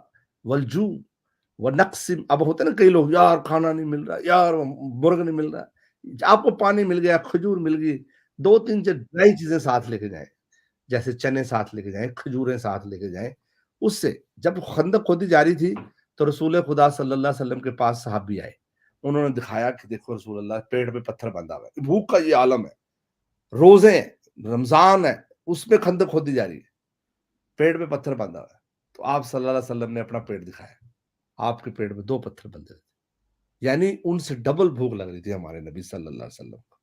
والجوع ونقص. اب ہوتے نا کئی لوگ، یار کھانا نہیں مل رہا، یار مرغ نہیں مل رہا. آپ کو پانی مل گیا، کھجور مل گئی، 2 3 ڈرائی چیزیں ساتھ لے کے جائیں، جیسے چنے ساتھ لے کے جائیں، کھجوریں ساتھ لے کے جائیں. اس سے جب خندق کھودی جا رہی تھی تو رسول خدا صلی اللہ علیہ وسلم کے پاس صحابی آئے. انہوں نے دکھایا کہ دیکھو رسول اللہ، پیٹ پہ پتھر بندھا ہوا ہے، بھوک کا یہ عالم ہے، روزے ہیں، رمضان ہے، اس میں خندق کھودی جا رہی ہے، پیٹ پہ پتھر بندھا ہوا ہے. تو آپ صلی اللہ علیہ وسلم نے اپنا پیٹ دکھایا. آپ کے پیٹ میں 2 پتھر بندھے تھے، یعنی ان سے ڈبل بھوک لگ رہی تھی ہمارے نبی صلی اللہ علیہ وسلم کو.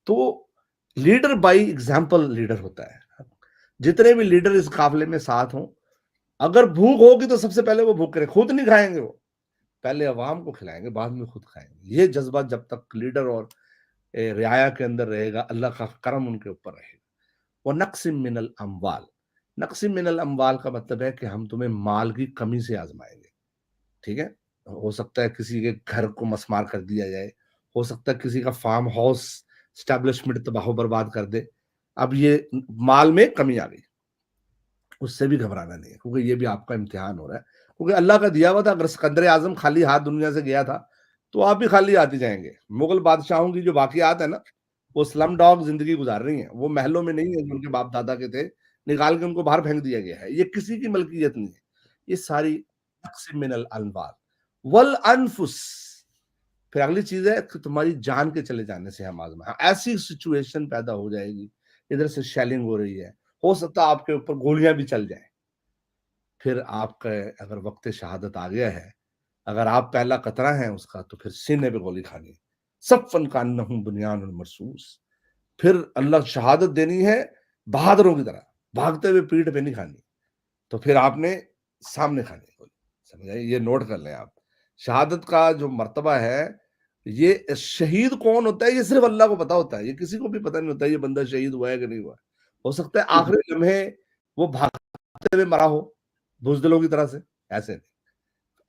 تو لیڈر بائی ایگزامپل لیڈر ہوتا ہے. جتنے بھی لیڈر اس قافلے میں ساتھ ہوں، اگر بھوک ہوگی تو سب سے پہلے وہ بھوک کریں. خود نہیں کھائیں گے، وہ پہلے عوام کو کھلائیں گے، بعد میں خود کھائیں گے. یہ جذبہ جب تک لیڈر اور رعایا کے اندر رہے گا، اللہ کا کرم ان کے اوپر رہے گا. وہ نقسم من الاموال. نقسم من الاموال کا مطلب ہے کہ ہم تمہیں مال کی کمی سے آزمائیں گے. ٹھیک ہے. ہو سکتا ہے کسی کے گھر کو مسمار کر دیا جائے، ہو سکتا ہے کسی کا فارم ہاؤس اسٹیبلشمنٹ تباہ و برباد کر دے. اب یہ مال میں کمی آ گئی، اس سے بھی گھبرانا نہیں ہے، کیونکہ یہ بھی آپ کا امتحان ہو رہا ہے. کیونکہ اللہ کا دیا ہوا تھا. اگر سکندر اعظم خالی ہاتھ دنیا سے گیا تھا تو آپ بھی خالی ہاتھ ہی جائیں گے. مغل بادشاہوں کی جو واقعات ہے نا، وہ سلم ڈاگ زندگی گزار رہی ہیں. وہ محلوں میں نہیں ہے جو ان کے باپ دادا کے تھے، نکال کے ان کو باہر پھینک دیا گیا ہے. یہ کسی کی ملکیت نہیں ہے. یہ ساری نقص من الانوال والانفس. پھر اگلی چیز ہے کہ تمہاری جان کے چلے جانے سے ہم آزمائیں. ایسی سچویشن پیدا ہو جائے گی، ادھر سے شیلنگ ہو رہی ہے، ہو سکتا ہے آپ کے اوپر گولیاں بھی چل جائیں. پھر آپ کا اگر وقت شہادت آ گیا ہے، اگر آپ پہلا قطرہ ہیں اس کا، تو پھر سینے پہ گولی کھانی. صفن کانہم بنیان المرصوص. پھر اللہ شہادت دینی ہے بہادروں کی طرح، بھاگتے ہوئے پیٹھ پہ نہیں کھانی. تو پھر آپ نے سامنے کھانی گولی. سمجھائے؟ یہ نوٹ کر لیں آپ. شہادت کا جو مرتبہ ہے، یہ شہید کون ہوتا ہے یہ صرف اللہ کو پتا ہوتا ہے. یہ کسی کو بھی پتہ نہیں ہوتا یہ بندہ شہید ہوا ہے کہ نہیں ہوا. ہو سکتا ہے آخری لمحے وہ بھاگتے ہوئے مرا ہو بزدلوں کی طرح سے، ایسے نہیں.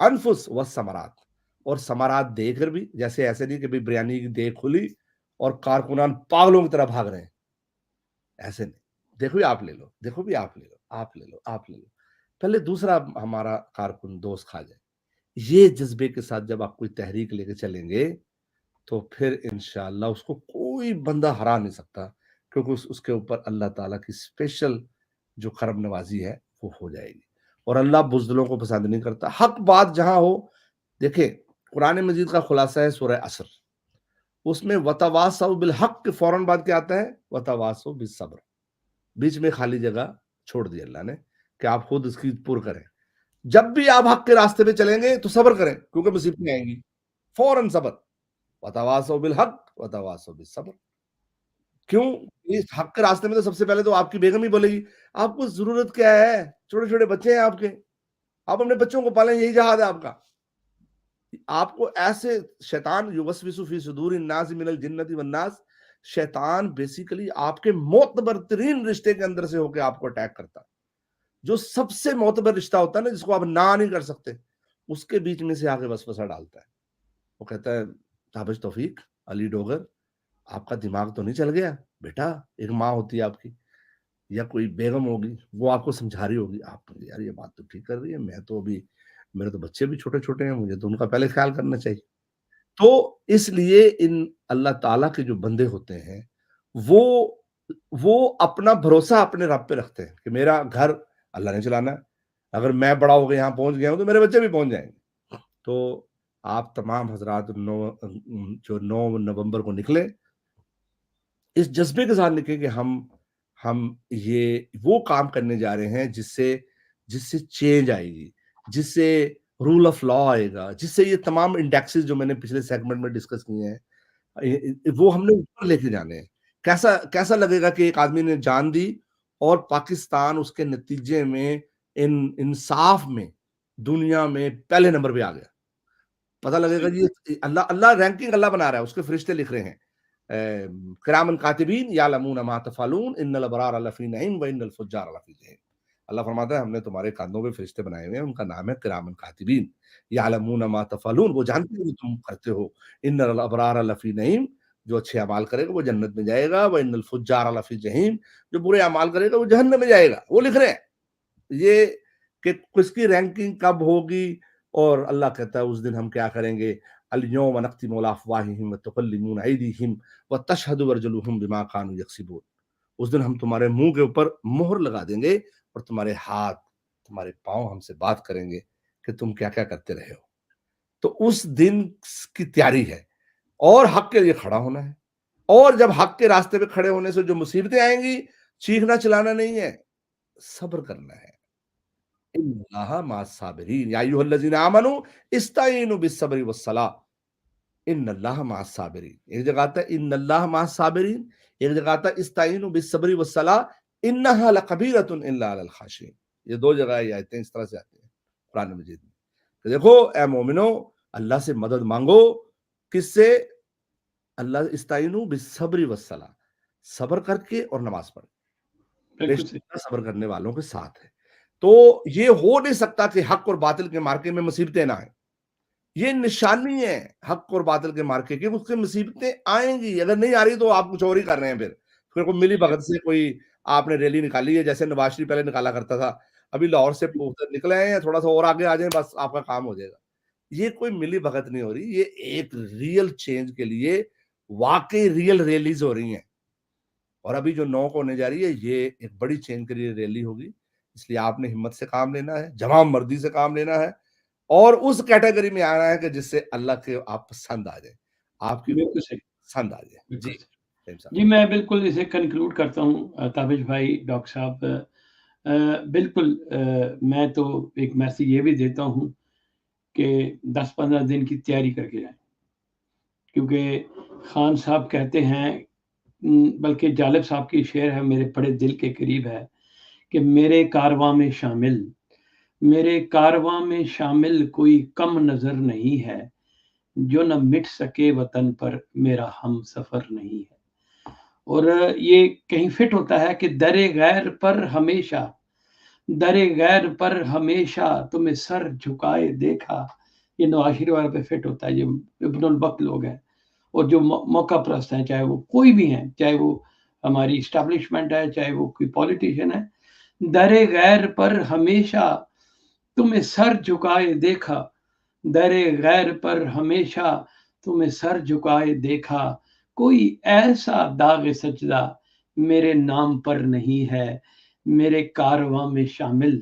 انفس و ثمرات. اور ثمرات دے کر بھی، جیسے ایسے نہیں کہ بھی بریانی کی دیکھ کھلی اور کارکنان پاگلوں کی طرح بھاگ رہے ہیں، ایسے نہیں. دیکھو آپ لے لو، دیکھو بھی آپ لے لو، آپ لے لو، آپ لے لو. پہلے دوسرا ہمارا کارکن دوست کھا جائے. یہ جذبے کے ساتھ جب آپ کوئی تحریک لے کے چلیں گے تو پھر انشاءاللہ اس کو کوئی بندہ ہرا نہیں سکتا، کیونکہ اس کے اوپر اللہ تعالیٰ کی اسپیشل جو کرم نوازی ہے وہ ہو جائے گی، اور اللہ بزدلوں کو پسند نہیں کرتا۔ حق بات جہاں ہو، دیکھیں قرآن مجید کا خلاصہ ہے سورہ عصر، اس میں وتواصوا بالحق کے فوراً بعد کیا آتا ہے؟ وتواصوا بالصبر، بیچ میں خالی جگہ چھوڑ دی اللہ نے کہ آپ خود اس کی پر کریں۔ جب بھی آپ حق کے راستے پہ چلیں گے تو صبر کریں، کیونکہ مصیبتیں آئیں گی، فوراً صبر، وتواصوا بالحق وتواصوا بالصبر۔ کیوں؟ اس حق کے راستے میں تو سب سے پہلے تو آپ کی بیگم ہی بولے گی آپ کو ضرورت کیا ہے، چھوٹے چھوٹے بچے ہیں آپ کے، آپ اپنے بچوں کو پالیں، یہی جہاد ہے آپ کا۔ آپ کو ایسے شیطان یوسوس فی صدور الناس من الجنۃ والناس، شیطان بیسیکلی آپ کے معتبر ترین رشتے کے اندر سے ہو کے آپ کو اٹیک کرتا ہے، جو سب سے معتبر رشتہ ہوتا ہے نا، جس کو آپ نہ نہیں کر سکتے، اس کے بیچ میں سے آگے وسوسہ ڈالتا ہے۔ وہ کہتا ہے تابش توفیق علی ڈوگر، آپ کا دماغ تو نہیں چل گیا بیٹا؟ ایک ماں ہوتی ہے آپ کی یا کوئی بیگم ہوگی، وہ آپ کو سمجھا رہی ہوگی، آپ یار یہ بات تو ٹھیک کر رہی ہے، میں تو ابھی میرے تو بچے بھی چھوٹے چھوٹے ہیں، مجھے تو ان کا پہلے خیال کرنا چاہیے۔ تو اس لیے ان اللہ تعالیٰ کے جو بندے ہوتے ہیں وہ اپنا بھروسہ اپنے رب پہ رکھتے ہیں کہ میرا گھر اللہ نے چلانا ہے، اگر میں بڑا ہو گیا یہاں پہنچ گیا ہوں تو میرے بچے بھی پہنچ جائیں گے۔ تو آپ تمام حضرات جو 9 نومبر کو نکلیں، اس جذبے کے ساتھ نکلیں کہ ہم یہ وہ کام کرنے جا رہے ہیں جس سے چینج آئے گی، جس سے رول آف لا آئے گا، جس سے یہ تمام انڈیکسز جو میں نے پچھلے سیگمنٹ میں ڈسکس کیے ہیں وہ ہم نے اوپر لے کے جانے ہیں۔ کیسا لگے گا کہ ایک آدمی نے جان دی اور پاکستان اس کے نتیجے میں انصاف میں دنیا میں پہلے نمبر پہ آ گیا۔ پتہ لگے گا جی اللہ رینکنگ اللہ بنا رہا ہے، اس کے فرشتے لکھ رہے ہیں کرامن کاتبین یعلمون ما تفعلون ان الابرار لفی نعیم وان الفجار لفی جحیم۔ اللہ فرماتا ہے ہم نے تمہارے کاندھوں پہ فرشتے بنائے ہوئے ہیں، ان کا نام ہے کرامن کاتبین یعلمون ما تفعلون، وہ جانتے ہیں جو تم کرتے ہو۔ ان الابرار لفی نعیم، جو اچھے اعمال کرے گا وہ جنت میں جائے گا، وان الفجار لفی جحیم، جو برے اعمال کرے گا وہ جہنم میں جائے گا۔ وہ لکھ رہے ہیں یہ کہ کس کی رینکنگ کب ہوگی، اور اللہ کہتا ہے اس دن ہم کیا کریں گے، الیوم نختم علی افواہہم وتکلمنا ایدیہم وتشہد ارجلہم بما کانوا یکسبون۔ اس دن ہم تمہارے منہ کے اوپر مہر لگا دیں گے اور تمہارے ہاتھ تمہارے پاؤں ہم سے بات کریں گے کہ تم کیا کیا کرتے رہے ہو۔ تو اس دن کی تیاری ہے، اور حق کے لیے کھڑا ہونا ہے، اور جب حق کے راستے پہ کھڑے ہونے سے جو مصیبتیں آئیں گی، چیخنا چلانا نہیں ہے، صبر کرنا ہے۔ ان اللہ مع الصابرین یا ایھا الذین آمنوا استعینوا بالصبر والصلاۃ ان اللہ مع الصابرین۔ ایک جگہ آتا ہے ان اللہ مع الصابرین، ایک جگہ آتا ہے استعینوا بالصبر والصلاۃ انھا لکبیرۃ الا علی الخاشعین۔ یہ دو جگہ یہ آیتیں اس طرح سے آتی ہیں قرآن مجید میں کہ دیکھو اے مومنو، اللہ سے مدد مانگو، کس سے؟ اللہ استعینوا بالصبر والصلاۃ، صبر کر کے اور نماز پڑھ، بے بالکل شک صحیح۔ اللہ صبر کرنے والوں کے ساتھ ہے۔ تو یہ ہو نہیں سکتا کہ حق اور باطل کے مارکے میں مصیبتیں نہ آئیں، یہ نشانی ہے حق اور باطل کے مارکے کی، اس کے مصیبتیں آئیں گی، اگر نہیں آ رہی تو آپ کچھ اور ہی کر رہے ہیں، پھر کوئی ملی بھگت سے کوئی آپ نے ریلی نکالی ہے، جیسے نواز شریف پہلے نکالا کرتا تھا، ابھی لاہور سے نکلے ہیں، تھوڑا سا اور آگے آ جائیں بس آپ کا کام ہو جائے گا۔ یہ کوئی ملی بھگت نہیں ہو رہی، یہ ایک ریئل چینج کے لیے واقعی ریئل ریلیز ہو رہی ہیں، اور ابھی جو 9 کو ہونے جا رہی ہے یہ ایک بڑی چینج کے لیے ریلی ہوگی۔ اس لیے آپ نے ہمت سے کام لینا ہے، جمع مردی سے کام لینا ہے، اور اس کیٹیگری میں آنا ہے کہ جس سے اللہ کے آپ پسند آ جائیں، آپ کی بالکل صحیح، پسند آ جائے۔ بالکل جی صحیح۔ فہیم صاحب۔ جی میں بالکل اسے کنکلوڈ کرتا ہوں تابش بھائی، ڈاکٹر صاحب، بالکل میں تو ایک میسیج یہ بھی دیتا ہوں کہ 10-15 دن کی تیاری کر کے جائیں، کیونکہ خان صاحب کہتے ہیں، بلکہ جالب صاحب کی شعر ہے میرے بڑے دل کے قریب ہے کہ میرے کارواں میں شامل، میرے کارواں میں شامل کوئی کم نظر نہیں ہے، جو نہ مٹ سکے وطن پر میرا ہم سفر نہیں ہے۔ اور یہ کہیں فٹ ہوتا ہے کہ در غیر پر ہمیشہ، در غیر پر ہمیشہ تمہیں سر جھکائے دیکھا، یہ نواز شریف والے پہ فٹ ہوتا ہے، جو ابن الوقت لوگ ہیں اور جو موقع پرست ہیں، چاہے وہ کوئی بھی ہیں، چاہے وہ ہماری اسٹیبلشمنٹ ہے، چاہے وہ کوئی پولیٹیشین ہے، در غیر پر ہمیشہ تمہیں سر جھکائے دیکھا، در غیر پر ہمیشہ تمہیں سر جھکائے دیکھا، کوئی ایسا داغ سجدہ میرے نام پر نہیں ہے، میرے کارواں میں شامل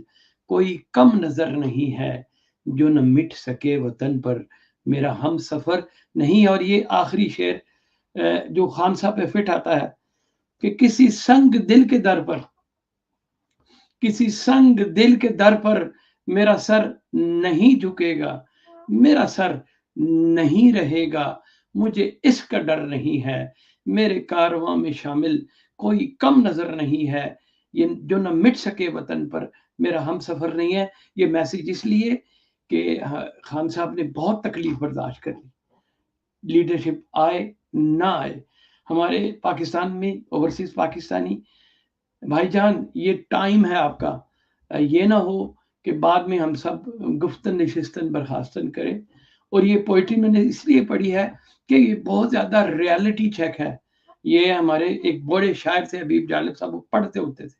کوئی کم نظر نہیں ہے، جو نہ مٹ سکے وطن پر میرا ہم سفر نہیں۔ اور یہ آخری شعر جو خان صاحب پہ فٹ آتا ہے کہ کسی سنگ دل کے در پر، کسی سنگ دل کے در پر میرا سر نہیں جھکے گا، میرا سر نہیں رہے گا، مجھے اس کا ڈر نہیں ہے، میرے کارواں میں شامل کوئی کم نظر نہیں ہے، یہ جو نہ مٹ سکے وطن پر میرا ہم سفر نہیں ہے۔ یہ میسج اس لیے کہ خان صاحب نے بہت تکلیف برداشت کر لی، لیڈرشپ آئے نہ آئے ہمارے پاکستان میں، اوورسیز پاکستانی بھائی جان، یہ ٹائم ہے آپ کا، یہ نہ ہو کہ بعد میں ہم سب گفتن نشستن برخاستن کریں۔ اور یہ پوئٹری میں نے اس لیے پڑھی ہے کہ یہ بہت زیادہ ریالٹی چیک ہے۔ یہ ہمارے ایک بڑے شاعر تھے حبیب جالب صاحب، وہ پڑھتے ہوتے تھے،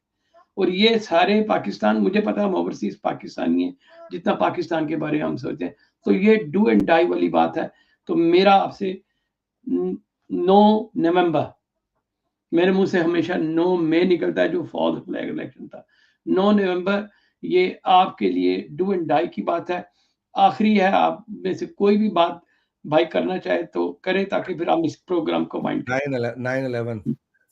اور یہ سارے پاکستان، مجھے پتا ہم اوورسیز پاکستانی ہیں، جتنا پاکستان کے بارے میں ہم سوچتے ہیں، تو یہ ڈو اینڈ ڈائی والی بات ہے۔ تو میرا آپ سے 9 نومبر، میرے منہ سے ہمیشہ 9 مئی نکلتا ہے جو فال فلیگ الیکشن تھا، 9 نومبر، یہ آپ کے لیے ڈو اینڈ ڈائی کی بات ہے، آخری ہے۔ آپ میں سے کوئی بھی بات بھائی کرنا چاہے تو کرے، تاکہ پھر ہم اس پروگرام کو وائنڈ کریں۔ 9/11.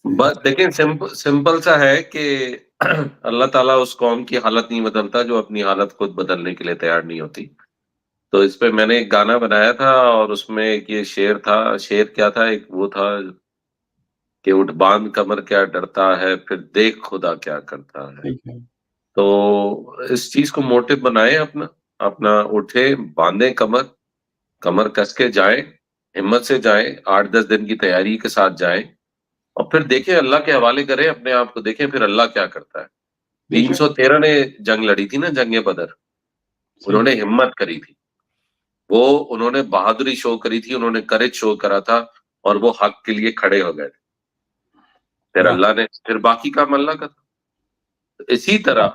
بس دیکھیں، سمپل سا ہے کہ اللہ تعالیٰ اس قوم کی حالت نہیں بدلتا جو اپنی حالت خود بدلنے کے لیے تیار نہیں ہوتی۔ تو اس پہ میں نے ایک گانا بنایا تھا، اور اس میں ایک یہ شعر تھا۔ شعر کیا تھا؟ ایک وہ تھا کہ اٹھ باندھ کمر کیا ڈرتا ہے، پھر دیکھ خدا کیا کرتا ہے۔ تو اس چیز کو موٹو بنائیں اپنا، اٹھے، باندھیں کمر، کمر کس کے جائیں، ہمت سے جائیں، 8-10 دن کی تیاری کے ساتھ جائیں، اور پھر دیکھیں، اللہ کے حوالے کریں اپنے آپ کو، دیکھیں پھر اللہ کیا کرتا ہے۔ 313 نے جنگ لڑی تھی نا، جنگ بدر، انہوں نے ہمت کری تھی، وہ انہوں نے بہادری شو کری تھی، انہوں نے کریج شو کرا تھا، اور وہ حق کے لیے کھڑے ہو گئے تھے۔ پھر اللہ نے، پھر باقی کام اللہ کا تھا۔ اسی طرح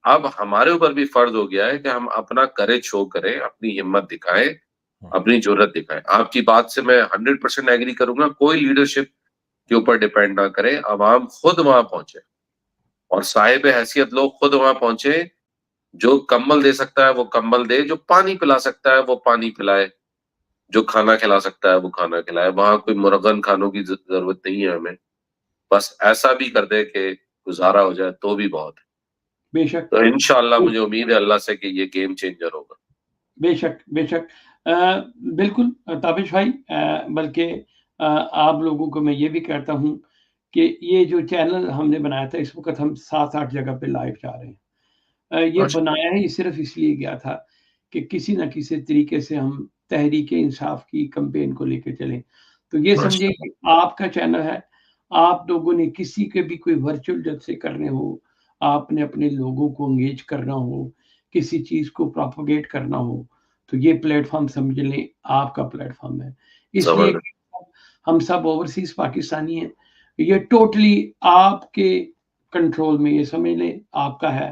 اب ہمارے اوپر بھی فرض ہو گیا ہے کہ ہم اپنا کریج شو کریں، اپنی ہمت دکھائیں، اپنی جرت دکھائیں۔ آپ کی بات سے میں 100% ایگری کروں گا، کوئی لیڈرشپ کے اوپر ڈیپینڈ نہ کریں، عوام خود وہاں پہنچے، اور صاحب حیثیت لوگ خود وہاں پہنچے۔ جو کمبل دے سکتا ہے وہ کمبل دے، جو پانی پلا سکتا ہے وہ پانی پلائے، جو کھانا کھلا سکتا ہے وہ کھانا کھلائے۔ وہاں کوئی مرغن کھانوں کی ضرورت نہیں ہے ہمیں، بس ایسا بھی کر دے کہ گزارا ہو جائے تو بھی بہت ہے۔ بے شک، تو انشاءاللہ مجھے امید ہے اللہ سے کہ یہ گیم چینجر ہوگا۔ بے شک، بے شک، بالکل تابش بھائی، بلکہ آپ لوگوں کو میں یہ بھی کہتا ہوں کہ یہ جو چینل ہم نے بنایا تھا، اس وقت ہم 7-8 جگہ پہ لائیو جا رہے ہیں۔ یہ بنایا ہی صرف اس لیے گیا تھا کہ کسی نہ کسی طریقے سے ہم تحریک انصاف کی کمپین کو لے کے چلیں۔ تو یہ سمجھے کہ آپ کا چینل ہے، آپ لوگوں نے کسی کے بھی کوئی ورچوئل جلسے کرنے ہو، آپ نے اپنے لوگوں کو انگیج کرنا ہو، کسی چیز کو پروپیگیٹ کرنا ہو، تو یہ پلیٹ فارم سمجھ لیں آپ کا پلیٹ فارم ہے۔ اس لیے ہم سب اوورسیز پاکستانی ہیں، یہ ٹوٹلی آپ کے کنٹرول میں، یہ سمجھ لیں آپ کا ہے،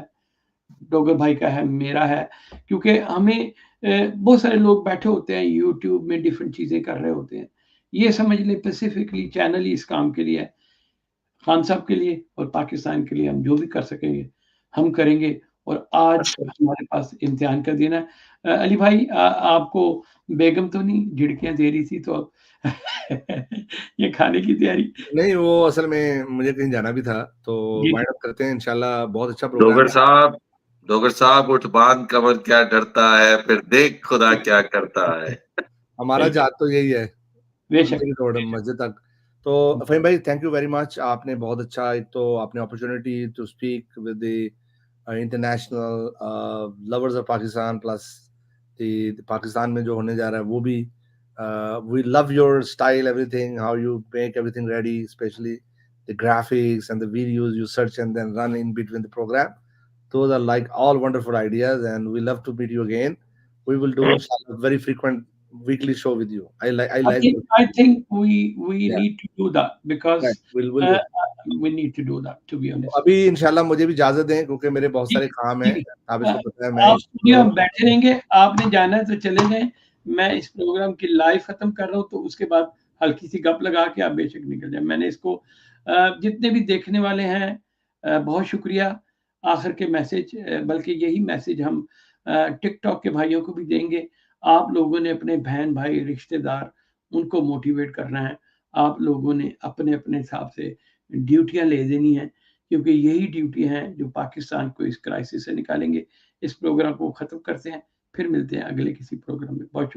ڈوگر بھائی کا ہے، میرا ہے، کیونکہ ہمیں بہت سارے لوگ بیٹھے ہوتے ہیں یوٹیوب میں ڈیفرنٹ چیزیں کر رہے ہوتے ہیں، یہ سمجھ لیں اسپیسیفکلی چینل ہی اس کام کے لیے ہے، خان صاحب کے لیے اور پاکستان کے لیے۔ ہم جو بھی کر سکیں گے ہم کریں گے، اور آج ہمارے پاس امتحان کا دن ہے۔ علی بھائی، آپ کو بیگم تو نہیں جھڑکیاں دے رہی تھی تو یہ کھانے کی تیاری؟ نہیں، وہ اصل میں مجھے کہیں جانا بھی تھا، تو وائنڈ اپ کرتے ہیں انشاءاللہ۔ بہت اچھا پروگرام ہے۔ ڈوگر صاحب، اٹھ باندھ کمر کیا ڈرتا ہے، پھر دیکھ خدا کیا کرتا ہے۔ ہمارا جات تو یہی ہے، بے شک، مسجد تک۔ تو فہیم بھائی، تھینک یو ویری مچ، آپ نے بہت اچھا، ایک تو آپ نے opportunity to speak with the international lovers of Pakistan, plus the Pakistan میں جو ہونے جا رہا ہے وہ بھی، we love your style, everything, how you make everything ready, especially the graphics and the videos you search and then run in between the program. Those are like all wonderful ideas, and we love to meet you again. We will do inshallah very frequent weekly show with you. I like I think we yeah, need to do that because right. We'll do. we need to do that, to be honest. ابھی انشاءاللہ مجھے بھی اجازت دیں کیونکہ میرے بہت سارے کام ہیں. آپ اس کو پتہ ہے میں آپ اسٹوڈیو میں بیٹھے رہیں گے, آپ نے جانا ہے تو چلے جائیں. میں اس پروگرام کی لائیو ختم کر رہا ہوں, تو اس کے بعد ہلکی سی گپ لگا کے آپ بے شک نکل جائیں. میں نے اس کو جتنے بھی دیکھنے والے ہیں بہت شکریہ. آخر کے میسج, بلکہ یہی میسج ہم ٹک ٹاک کے بھائیوں کو بھی دیں گے. آپ لوگوں نے اپنے بہن بھائی رشتہ دار ان کو موٹیویٹ کرنا ہے. آپ لوگوں نے اپنے اپنے حساب سے ڈیوٹیاں لے دینی ہیں, کیونکہ یہی ڈیوٹی ہیں جو پاکستان کو اس کرائسس سے نکالیں گے. اس پروگرام کو ختم کرتے ہیں, پھر ملتے ہیں اگلے کسی پروگرام میں. بہت شکریہ.